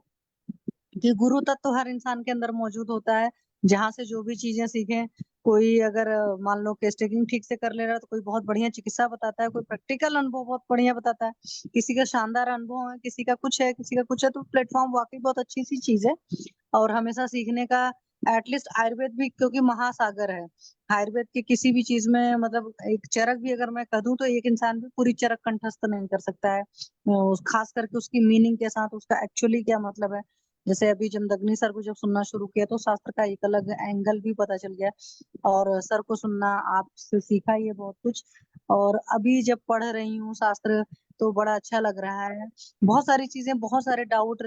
कि गुरु तत्व हर इंसान के अंदर मौजूद होता है, जहां से जो भी चीजें सीखे। कोई अगर मान लो केस टेकिंग ठीक से कर ले रहा है, तो कोई बहुत बढ़िया चिकित्सा बताता है, कोई प्रैक्टिकल अनुभव बहुत बढ़िया बताता है, किसी का शानदार अनुभव है, किसी का कुछ है, किसी का कुछ है। तो प्लेटफॉर्म वाकई बहुत अच्छी सी चीज है। और हमेशा सीखने का, एटलीस्ट आयुर्वेद भी क्योंकि महासागर है। आयुर्वेद की किसी भी चीज में, मतलब एक चरक भी अगर मैं कह दूं, तो एक इंसान भी पूरी चरक कंठस्थ नहीं कर सकता है, खास करके उसकी मीनिंग के साथ, उसका एक्चुअली क्या मतलब है। जैसे अभी जमदग्नि सर को जब सुनना शुरू किया तो शास्त्र का एक अलग एंगल भी पता चल गया, और सर को सुनना आपसे सीखा ये बहुत कुछ। और अभी जब पढ़ रही हूँ शास्त्र तो बड़ा अच्छा लग रहा है। बहुत सारी चीजें, बहुत सारे डाउट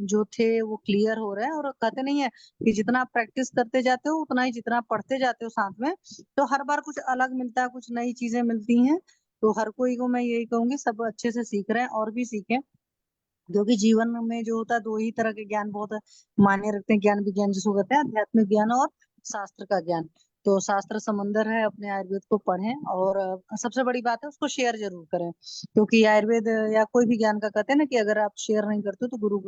जो थे वो क्लियर हो रहे हैं। और कहते नहीं है कि जितना आप प्रैक्टिस करते जाते हो उतना ही जितना पढ़ते जाते हो साथ में, तो हर बार कुछ अलग मिलता है, कुछ नई चीजें मिलती हैं। तो हर कोई को मैं यही कहूंगी सब अच्छे से सीख रहे हैं और भी सीखें, क्योंकि जीवन में जो होता है दो ही तरह के ज्ञान बहुत मायने रखते हैं। ज्ञान विज्ञान जिसको कहते हैं, आध्यात्मिक ज्ञान और शास्त्र का ज्ञान। तो शास्त्र समंदर है, अपने आयुर्वेद को पढ़ें और सबसे बड़ी बात है उसको शेयर जरूर करें, क्योंकि आयुर्वेद या कोई भी ज्ञान का कहते हैं ना कि अगर आप शेयर नहीं करते हो तो गुरु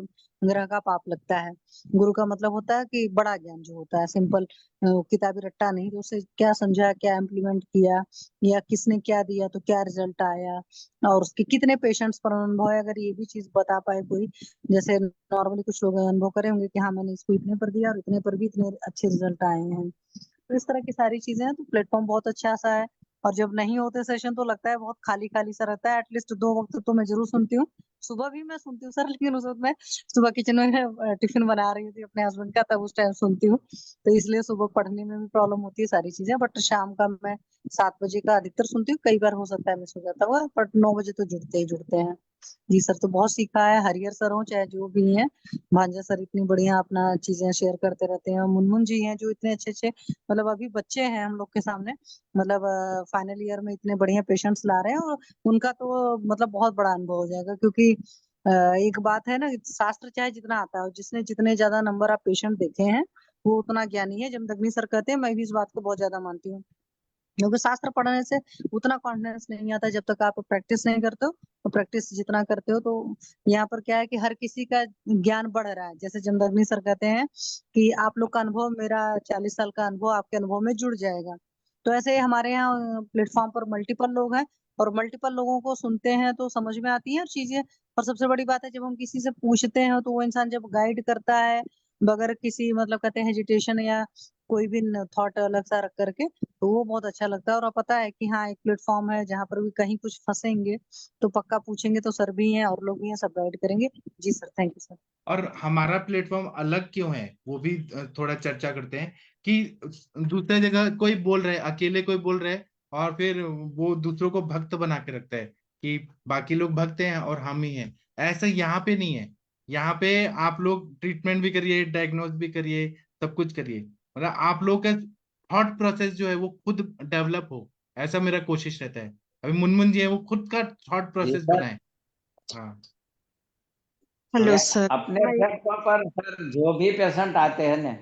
ग्रह का पाप लगता है। गुरु का मतलब होता है कि बड़ा ज्ञान जो होता है, सिंपल किताबी रट्टा नहीं, तो उसे क्या समझा, क्या इम्प्लीमेंट किया, या किसने क्या दिया तो क्या रिजल्ट आया, और उसके कितने पेशेंट्स पर अनुभव है। अगर ये भी चीज बता पाए कोई, जैसे नॉर्मली कुछ लोग अनुभव करे होंगे कि हाँ मैंने इसको इतने पर दिया और इतने पर भी इतने अच्छे रिजल्ट आए हैं, तो इस तरह की सारी चीजें हैं। तो प्लेटफॉर्म बहुत अच्छा सा है। और जब नहीं होते सेशन तो लगता है बहुत खाली खाली सा रहता है। एटलीस्ट 2 वक्त तो मैं जरूर सुनती हूँ। सुबह भी मैं सुनती हूँ सर, लेकिन उस वक्त मैं सुबह किचन में टिफिन बना रही थी अपने हस्बैंड का, तब उस टाइम सुनती हूँ, तो इसलिए सुबह पढ़ने में भी प्रॉब्लम होती है सारी चीजें। बट शाम का मैं 7 बजे का अधिकतर सुनती हूँ, कई बार हो सकता है मिस हो जाता हुआ, बट 9 बजे तो जुड़ते ही जुड़ते हैं। जी सर, तो बहुत सीखा है। हरिहर सर हो चाहे जो भी हैं, भांजा सर इतनी बढ़िया अपना चीजें शेयर करते रहते हैं। मुनमुन जी हैं जो इतने अच्छे अच्छे, मतलब अभी बच्चे हैं हम लोग के सामने, मतलब फाइनल ईयर में इतने बढ़िया पेशेंट्स ला रहे हैं। और उनका तो मतलब बहुत बड़ा अनुभव हो जाएगा, क्योंकि एक बात है ना, शास्त्र चाहे जितना आता है और जिसने जितने ज्यादा नंबर आप पेशेंट देखे हैं वो उतना ज्ञानी है। जमदग्नि सर कहते हैं, मैं भी इस बात को बहुत ज्यादा मानती हूँ, क्योंकि शास्त्र पढ़ने से उतना कॉन्फिडेंस नहीं आता जब तक आप प्रैक्टिस नहीं करते हो। तो प्रैक्टिस जितना करते हो तो यहाँ पर क्या है कि हर किसी का ज्ञान बढ़ रहा है। जैसे जमदग्नि सर कहते हैं कि आप लोग का अनुभव, मेरा 40 साल का अनुभव आपके अनुभव में जुड़ जाएगा। तो ऐसे ही हमारे यहाँ प्लेटफॉर्म पर मल्टीपल लोग हैं, और मल्टीपल लोगों को सुनते हैं तो समझ में आती है चीजें। और सबसे बड़ी बात है, जब हम किसी से पूछते हैं तो वो इंसान जब गाइड करता है बगैर किसी मतलब कहते हैं हेजिटेशन या कोई भी थॉट अलग सा रख करके, तो वो बहुत अच्छा लगता है। और पता है कि हाँ एक प्लेटफॉर्म है जहाँ पर भी कहीं कुछ फंसेंगे तो पक्का पूछेंगे, तो सर भी हैं और लोग भी हैं, सब गाइड करेंगे। जी सर, थैंक यू सर। और हमारा प्लेटफॉर्म अलग क्यों है वो भी थोड़ा चर्चा करते हैं कि दूसरे जगह कोई बोल रहे, अकेले कोई बोल रहे, और फिर वो दूसरों को भक्त बना के रखता है कि बाकी लोग भक्त हैं और हम ही हैं। ऐसा यहाँ पे नहीं है। यहाँ पे आप लोग ट्रीटमेंट भी करिए, डायग्नोज भी करिए, सब कुछ करिए, मतलब आप लोग का थॉट प्रोसेस जो है वो खुद डेवलप हो, ऐसा मेरा कोशिश रहता है। अभी मुनमुन जी है, वो खुद का थॉट जी प्रोसेस सर। बनाए। हाँ हेलो ये सर। अपने मैं प्लेटफॉर्म पर सर जो भी पेशेंट आते हैं ना,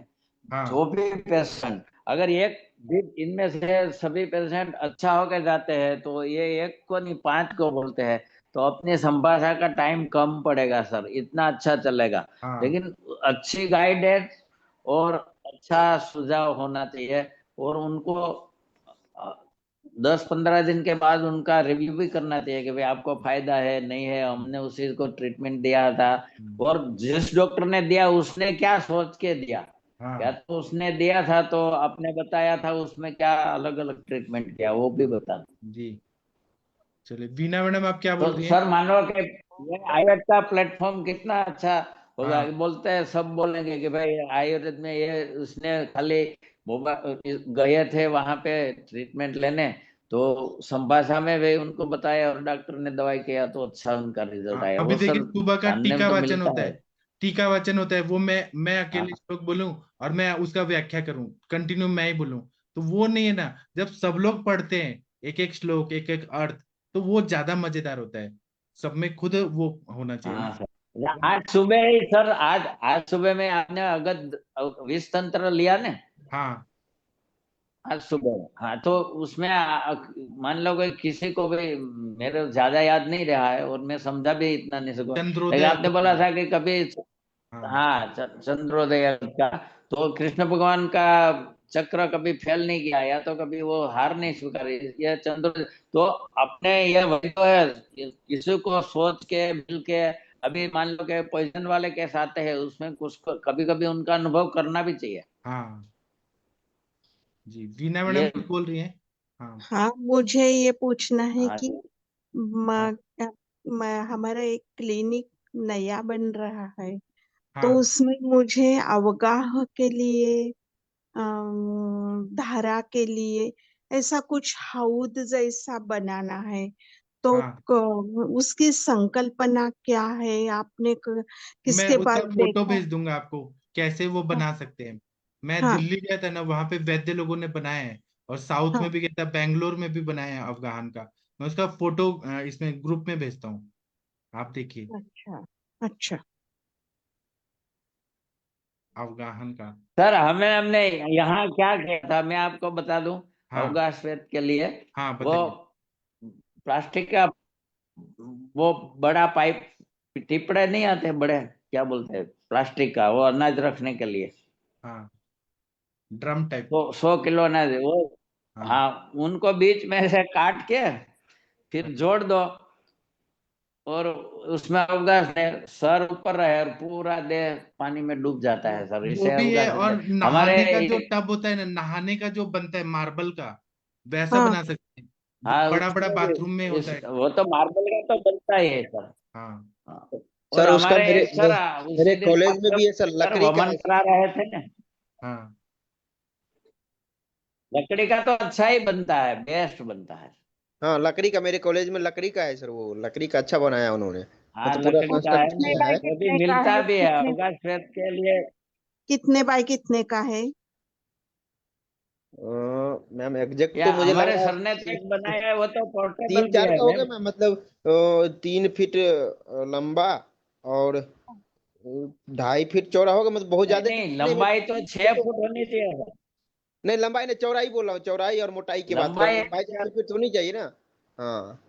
हाँ जो भी पेशेंट, अगर एक भी इनमें से सभी पेशेंट अच्छा होकर जाते हैं तो ये एक को नहीं 5 को बोलते हैं, तो अपनी संभाषा का टाइम कम पड़ेगा सर, इतना अच्छा चलेगा। हाँ लेकिन अच्छी गाइडेंस और अच्छा सुझाव होना चाहिए, और उनको 10-15 दिन के बाद उनका रिव्यू भी करना चाहिए कि भाई आपको फायदा है नहीं है, हमने उसी को ट्रीटमेंट दिया था, और जिस डॉक्टर ने दिया उसने क्या सोच के दिया, या हाँ तो उसने दिया था तो आपने बताया था उसमें क्या अलग अलग ट्रीटमेंट किया, वो भी बता दो। जी। चलिए बीना मैडम, आप क्या बोल तो रही हैं? सर मानो कि ये आयुर्वेद का प्लेटफॉर्म कितना अच्छा होगा, हाँ बोलते हैं सब बोलेंगे कि भाई आयुर्वेद में ये उसने खाली गए थे वहां पे ट्रीटमेंट लेने, तो संभाषा में भी उनको बताया और डॉक्टर ने दवाई किया तो अच्छा उनका रिजल्ट हाँ, आया, अभी वो देखिए सर सुबह का जानने में टीका तो वाचन मिलता होता है। है। टीका वाचन होता है, वो मैं अकेले हाँ श्लोक बोलूं और मैं उसका व्याख्या करूं, कंटिन्यू मैं ही बोलूं, तो वो नहीं है ना। जब सब लोग पढ़ते हैं एक एक श्लोक, एक एक अर्थ, तो वो ज्यादा मजेदार होता है। सब में खुद वो होना चाहिए हाँ ना। सर, आज सुबह ही सर, आज आज सुबह में आपने अगध विष तंत्र लिया ने, हाँ आज सुबह, हाँ तो उसमें मान लो कि किसी को भी, मेरे ज्यादा याद नहीं रहा है और मैं समझा भी इतना नहीं सकूँ, लेकिन चंद्रोदय आपने बोला अवस्था। था कि कभी, हाँ हाँ चंद्रोदय का, तो कृष्ण भगवान का चक्र कभी फेल नहीं किया, या तो कभी वो हार नहीं स्वीकारी, ये चंद्रोदय। तो अपने ये वही तो है, किसी को सोच के मिल के, अभी मान लो कि पॉइजन वाले केस आते हैं उसमें कुछ कभी कभी उनका अनुभव करना भी चाहिए। हाँ। जी बीना मैडम ये कुछ बोल रही हैं? हाँ हाँ, मुझे ये पूछना है हाँ कि हाँ हमारा एक क्लिनिक नया बन रहा है, तो हाँ उसमें मुझे अवगाह के लिए धारा के लिए ऐसा कुछ हौद जैसा बनाना है। तो हाँ, उसकी संकल्पना क्या है? आपने मैं किसके उसका पास फोटो देखा? भेज दूंगा आपको, कैसे वो हाँ बना सकते हैं। मैं हाँ दिल्ली गया था ना, वहां पे वैद्य लोगों ने बनाए हैं, और साउथ में हाँ। भी गया था, बैंगलोर में भी बनाए हैं अफगान का। मैं उसका फोटो इसमें ग्रुप में भेजता हूँ, आप देखिए। अच्छा अच्छा। अफगान का। सर हमें हमने यहाँ क्या किया था, मैं आपको बता दूं। हाँ अवगाह श्वेत के लिए हाँ, वो बताइए। प्लास्टिक का वो बड़ा पाइप, टिपड़े नहीं आते बड़े, क्या बोलते हैं, प्लास्टिक का, वो अनाज रखने के लिए। हाँ, ड्रम टाइप। तो 100 किलो अनाज वो, हाँ हाँ, उनको बीच में से काट के फिर जोड़ दो, और उसमें अवगाह है, सर ऊपर रहे और पूरा देह पानी में डूब जाता है सर, वो इसे भी है, अवगाह और कहते हैं हमारे नहाने का जो टब होता है ना, नहाने का जो बनता है मार्बल का, वैसा हाँ बना सकते हैं। हाँ बड़ा बड़ा उसमें भी बाथरूम में होता है। वो तो मार्बल का तो बनता ही है सर। हाँ हाँ। और सर उसका हमारे मेरे एक सर मेरे उसी दिन कॉलेज में व्हाट्सएप भी है सर, पर लकड़ी का वमन है करा सर। रहे थे ना। हाँ लकड़ी का तो अच्छा ही बनता है, बेस्ट बनता है। हाँ लकड़ी का, मेरे कॉलेज में लकड़ी का है सर, वो लकड़ी का अच्छा बनाया उन्होंने, हाँ मतलब पूरा लकड़ी का है, कितने कंस्ट्रक्ट बाय किया है। वो भी कितने का मिलता है? भी है अवगाह श्वेत के लिए। कितने बाय कितने का है? मैम एग्जैक्ट या तो मुझे लग हमारे रहा सर ने तो एक है बनाया है, वो तो पोर्टेबल तीन भी चार है का होगा मैम। मैम, मतलब 3 फीट लंबा, और 2.5 फीट चौड़ा होगा, मतलब बहुत नहीं ज्यादा नहीं, नहीं लंबाई तो 6 फुट होनी चाहिए सर। नहीं लंबाई नहीं, चौड़ाई बोल रहा हूँ, चौड़ाई और मोटाई की बात कर रहा लंबाई हूँ, है लंबाई तो यार। 6 फीट होनी चाहिए ना। हाँ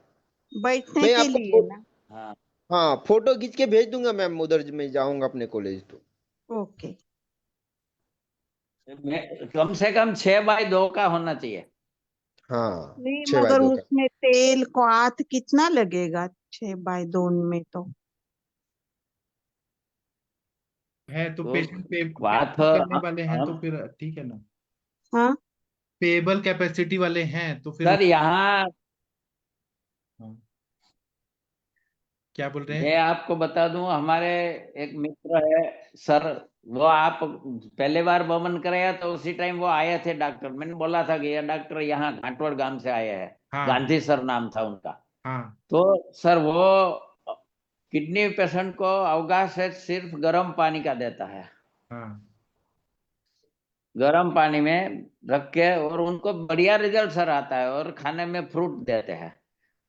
बैठने मैं के आपको लिए ना? हाँ हाँ फोटो खींच के भेज दूंगा मैम, उधर मैं जाऊंगा अपने कॉलेज तो। ओके। कम से कम 6 बाय 2 का होना चाहिए। हाँ नहीं 6 बाय मगर 2 का। उसमें तेल क्वाथ कितना लगेगा 6 बाय 2 में? तो है तो तो पेशेंट पे बात करने वाले हैं तो हम फिर ठीक है ना। हाँ पेएबल कैपेसिटी वाले हैं तो फिर सर यहाँ हाँ, क्या बोल रहे मैं हैं। आपको बता दूं, हमारे एक मित्र है सर, वो आप पहले बार बमन कराया तो उसी टाइम वो आए थे डॉक्टर, मैंने बोला था कि ये डॉक्टर यहाँ घाटवड़ गांव से आए हैं, हाँ गांधी सर नाम था उनका। हाँ तो सर वो किडनी पेशेंट को अवगाह से सिर्फ गर्म पानी का देता है, हाँ गर्म पानी में रख के, और उनको बढ़िया रिजल्ट सर आता है, और खाने में फ्रूट देते हैं,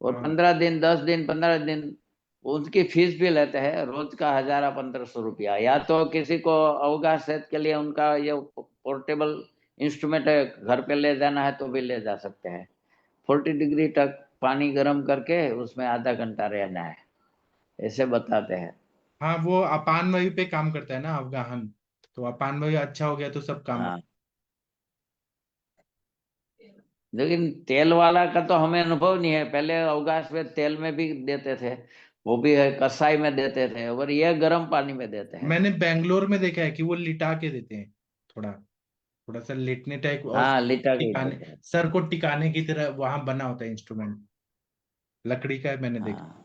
और हाँ 15 दिन 10 दिन 15 दिन उनकी फीस भी लेते हैं, रोज का 1000 1500 रुपया। या तो किसी को अवगाह सेहत के लिए उनका ये पोर्टेबल इंस्ट्रूमेंट है, घर पे ले जाना है तो भी ले जा सकते हैं। 40 डिग्री तक पानी गर्म करके उसमें आधा घंटा रहना है, ऐसे बताते हैं। हाँ, वो अपान वायु पे काम करता है ना अफगान, तो अपान वायु अच्छा हो गया तो सब काम। हाँ लेकिन तेल वाला का तो हमें अनुभव नहीं है, पहले अवकाश में तेल में भी देते थे, वो भी है कसाई में देते थे, और ये गर्म पानी में देते हैं मैंने सर। बेंगलोर में देखा है कि वो लिटा के देते हैं, थोड़ा थोड़ा सा लेटने टाइप, और हाँ लिटा के टिकाने, देते हैं। सर को टिकाने की तरह वहां बना होता है इंस्ट्रूमेंट, लकड़ी का मैंने देखा। हाँ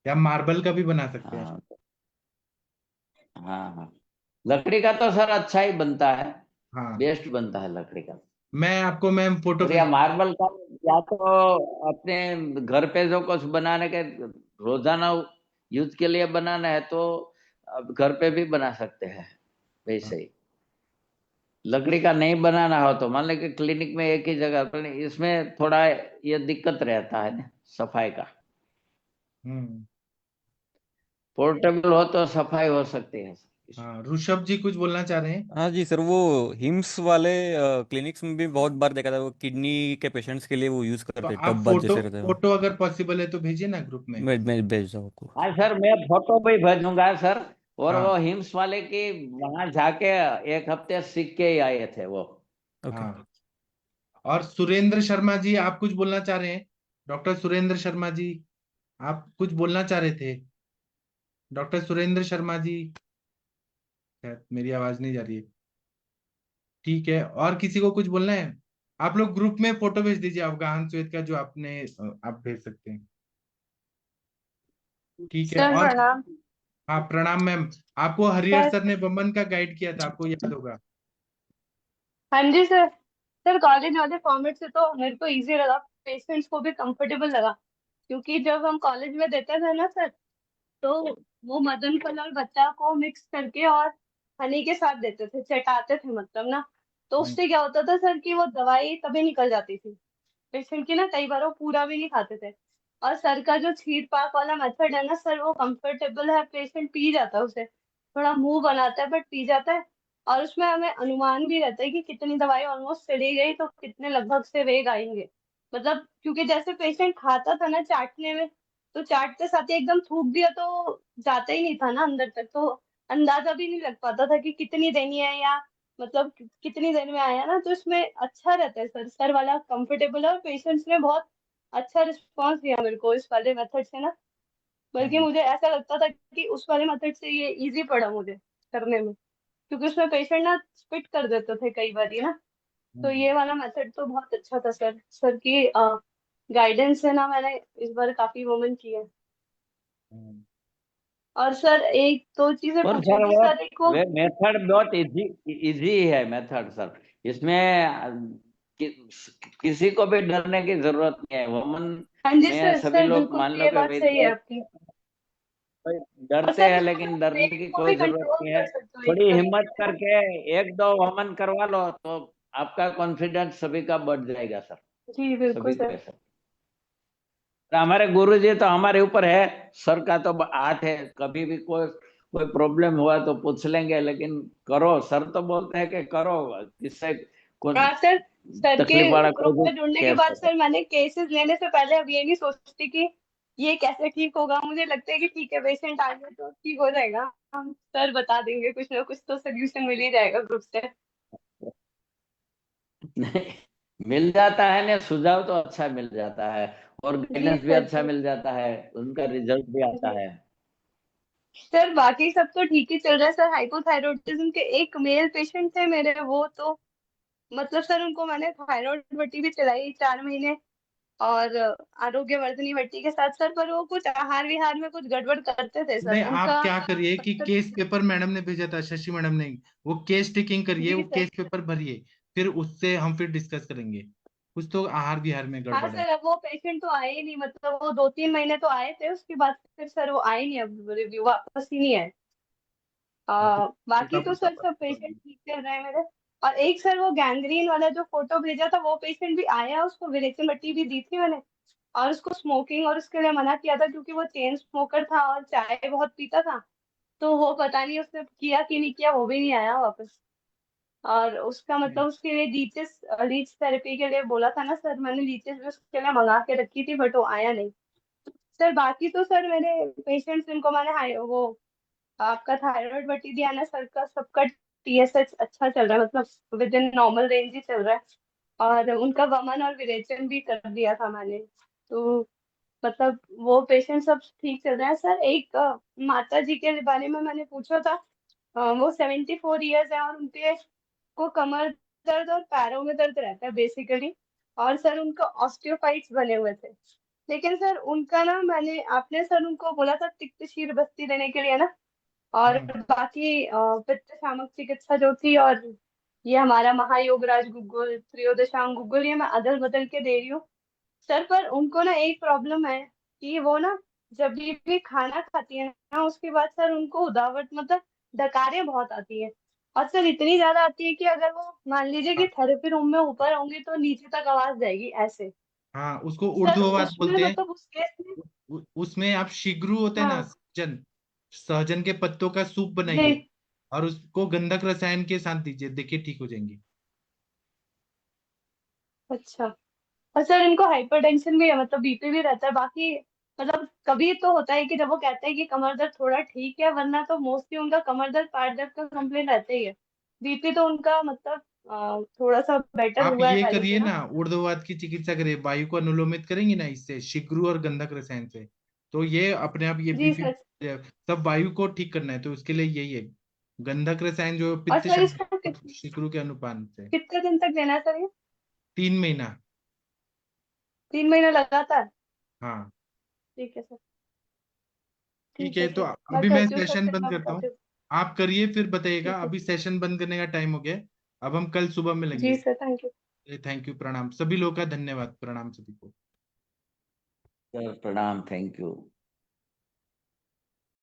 या मार्बल का भी बना सकते हैं। हाँ हाँ हाँ, लकड़ी का तो सर अच्छा ही बनता है, हाँ, बेस्ट बनता है लकड़ी का। मैं आपको मैम फोटो और या भेज। मार्बल का, या तो अपने घर पे जो कुछ बनाने के रोजाना यूज के लिए बनाना है तो अब घर पे भी बना सकते हैं हाँ, वैसे ही। लकड़ी का नहीं बनाना हो तो मान लें कि क्लिनिक में एक ही जगह पर, इसमें थोड़ा ये दिक्कत रहता है ना सफाई का। हम्म। पोर्टेबल हो तो सफाई हो सकती है इसमें। हाँ, ऋषभ जी कुछ बोलना चाह रहे हैं। हाँ जी सर, वो हिम्स वाले क्लिनिक्स में भी बहुत बार देखा था, वो किडनी के पेशेंट्स के लिए वो यूज तो करते आप टब बाथ फोटो जैसे रहते हैं वो। फोटो अगर पॉसिबल है तो भेजिए ना ग्रुप में। मैं भेज दूँ आपको। हाँ सर, मैं फोटो भी भेजूंगा सर। और वो हाँ हिम्स वाले की वहां जाके 1 हफ्ते सीख के ही आए थे वो। ओके। हाँ, और सुरेंद्र शर्मा जी आप कुछ बोलना चाह रहे हैं। डॉक्टर सुरेंद्र शर्मा जी, आप कुछ बोलना चाह रहे थे। डॉक्टर सुरेंद्र शर्मा जी, शायद मेरी आवाज नहीं जा रही है। ठीक है, और किसी को कुछ बोलना है। आप लोग ग्रुप में फोटो भेज दीजिए अफगान श्वेत का, जो आपने आप भेज सकते हैं। ठीक है, सर और प्रणाम। हाँ प्रणाम मैम। आपको हरिहर सर सर ने वमन का गाइड किया था, आपको याद होगा। हाँ जी सर। सर कॉलेज वाले फॉर्मेट से तो मेरे को इजी लगा, पेशेंट्स को भी कंफर्टेबल लगा, क्योंकि जब हम कॉलेज में देते थे ना सर, तो वो मदन कलर बच्चा को मिक्स करके और हनी के साथ देते थे, चटाते थे मतलब ना। तो हम्म, उससे क्या होता था सर कि वो दवाई तभी निकल जाती थी पेशेंट की ना, कई बार वो पूरा भी नहीं खाते थे। और सर का जो छीट पाक वाला मेथड है ना सर, वो कंफर्टेबल है, पेशेंट पी जाता है उसे, थोड़ा मुंह बनाता है बट पी जाता है। और उसमें हमें अनुमान भी रहता है कि कितनी दवाई ऑलमोस्ट चली गई तो कितने लगभग से वेग आएंगे। मतलब क्योंकि जैसे पेशेंट खाता था ना चाटने में, तो चाटते साथ ही एकदम थूक दिया तो जाता ही नहीं था ना अंदर तक, तो अंदाजा भी नहीं लग पाता था कि कितनी देनी है, या मतलब कितनी देर में आया ना। तो इसमें अच्छा रहता है सर, सर वाला कंफर्टेबल है, और पेशेंट्स ने बहुत अच्छा रिस्पॉन्स दिया मेरे को इस वाले मेथड से ना। बल्कि हम्म, मुझे ऐसा लगता था कि उस वाले मेथड से ये इजी पड़ा मुझे करने में, क्योंकि उसमें पेशेंट ना स्पिट कर देते थे कई बार ही ना। तो हम्म, ये वाला मेथड तो बहुत अच्छा था सर, सर की गाइडेंस से ना मैंने इस बार काफी वुमेन की है। हम्म। और सर एक दो चीजें और पूछनी सर थी सर, एक वो। वो मेथड बहुत इजी इजी है मेथड सर। इसमें कि, किसी को भी डरने की जरूरत नहीं है। वमन हाँ जी में सर, सभी सर लोग बिल्कुल मान लो ये कि बात भाई सही है आपकी। और डरते सर हैं, इसमें लेकिन आप डरने पेट की को कोई भी जरूरत कंट्रोल नहीं है। कर सकते हो एक थोड़ी तरीके हिम्मत से ना। करके एक दो वमन करवा लो तो आपका कॉन्फिडेंस सभी का बढ़ जाएगा सर, जी बिल्कुल सभी सर। पे सर। हमारे गुरु जी तो हमारे ऊपर है, सर का तो हाथ है, कभी भी कोई कोई प्रॉब्लम हुआ तो पूछ लेंगे, लेकिन करो, सर तो बोलते हैं कि करो, किससे कौन हाँ सर, सर के तकलीफ वाला ग्रुप कोई भी में जुड़ने के केस बाद है सर। सर मैंने केसेस लेने से पहले अब ये नहीं सोचती कि ये कैसे ठीक होगा। मुझे लगता है कि ठीक है, पेशेंट आ गया तो ठीक हो जाएगा, हम सर बता देंगे, कुछ ना कुछ तो सोल्यूशन मिल ही जाएगा ग्रुप से। नहीं, मिल जाता है ना, सुझाव तो अच्छा मिल जाता है, और जी गाइडेंस भी सर अच्छा जी। मिल जाता है, उनका रिजल्ट भी आता जी है। सर, बाकी सब तो ठीक ही चल रहा है सर। हाइपोथायरॉयडिज्म के एक मेल पेशेंट थे मेरे, वो तो मतलब सर उनको मैंने थायराइड बट्टी भी चलाई 4 महीने, और आरोग्यवर्धिनी बट्टी के साथ सर, पर वो कुछ आहार विहार में कुछ गड़बड़ करते थे सर नहीं, आप उनका। क्या करिए कि केस पेपर मैडम ने भेजा था, शशि मैडम ने, वो केस टेकिंग करिए, जी वो सर। केस पेपर भरिए, फिर उससे हम फिर डिस्कस करेंगे। कुछ तो आहार विहार में हाँ गड़बड़ है। सर, अब वो पेशेंट तो आए ही नहीं, मतलब वो 2-3 महीने तो आए थे, उसके बाद फिर सर वो आए नहीं, अब रिव्यू वापस ही नहीं आए। हाँ, तो बाकी उल्टा तो पुल्टा सर बात सब कर पेशेंट दी। ठीक चल रहे हैं मेरे। और एक सर वो गैंग्रीन वाला जो फोटो भेजा था, वो पेशेंट भी आया, उसको विरेचन बट्टी भी दी थी मैंने, और उसको स्मोकिंग और उसके लिए मना किया था, क्योंकि वो चेन स्मोकर था और चाय बहुत पीता था। तो वो पता नहीं उसने किया कि नहीं किया, वो भी नहीं आया वापस। और उसका मतलब उसके लिए लीचेस, लीच थेरेपी के लिए बोला था ना सर, मैंने लीचेस भी उसके लिए मंगा के रखी थी, बट वो आया नहीं। सर बाकी तो सर मेरे पेशेंट्स जिनको मैंने वो आपका थायराइड बटी दिया ना सर, का सबका टीएसएच अच्छा चल रहा है, मतलब विद इन नॉर्मल रेंज ही चल रहा है। और उनका वमन और विरेचन भी कर दिया था मैंने, तो मतलब वो पेशेंट सब ठीक चल रहे हैं सर। एक माता जी के बारे में मैंने पूछा था। वो 74 ईयर्स है, और उनके को कमर दर्द और पैरों में दर्द रहता है बेसिकली। और सर उनका ऑस्टियोफाइट्स बने हुए थे। लेकिन सर उनका ना, मैंने आपने सर उनको बोला था तिक्त शीर बस्ती देने के लिए ना, और हम्म, बाकी पित्त शामक चिकित्सा जो थी, और ये हमारा महायोग राज गुग्गुल, त्रयोदशांग गुग्गुल, ये मैं अदल बदल के दे रही हूँ सर। पर उनको ना एक प्रॉब्लम है कि वो ना जब भी खाना खाती है ना, उसके बाद सर उनको उदावट, मतलब डकारें बहुत आती है। और सर इतनी ज्यादा आती है कि अगर वो मान लीजिए कि हाँ, थेरेपी रूम में ऊपर होंगी तो नीचे तक आवाज जाएगी ऐसे। हाँ, उसको सर उर्ध्ववात उसमें बोलते हैं। मतलब उस केस में। उसमें आप शिग्रू होते हैं ना, हाँ सहजन, सहजन के पत्तों का सूप जी। बनाइए, और उसको गंधक रसायन के साथ दीजिए, देखिए ठीक हो जाएंगे। अच्छा। और सर इनको हाइपरटेंशन भी है, मतलब बीपी भी रहता है। बाकी मतलब कभी तो होता है कि जब वो कहते हैं कि कमर दर्द थोड़ा ठीक है, वरना तो मोस्टली उनका कमर दर्द पाट दर्द का कंप्लेन रहता ही है। बीपी तो उनका मतलब थोड़ा सा बेटर आप हुआ है ये पहले से करिए ना। ना, ऊर्ध्ववात की चिकित्सा करिए, वायु को अनुलोमित करेंगे ना, इससे शिग्रू और गंधक रसायन से, तो ये अपने आप ये जी बीपी सर। सब वायु को ठीक करना है, तो उसके लिए यही है। गंधक रसायन जो और पित्त सर शामक इसको और शिग्रू के अनुपान से। कितने दिन तक देना है सर ये? 3 महीना। 3 महीने लगातार? हाँ। ठीक है सर। ठीक है, तो मैं अभी मैं करती हूँ सर, सेशन फिर बंद बात करता करती हूँ, हूँ। आप करिए फिर बताइएगा। ठीक है अभी सेशन बंद करने का टाइम हो गया, अब हम कल सुबह जी मिलेंगे। Sir, thank you. Thank you, प्रणाम सभी लोग का, धन्यवाद, प्रणाम सभी को। सर प्रणाम, थैंक यू।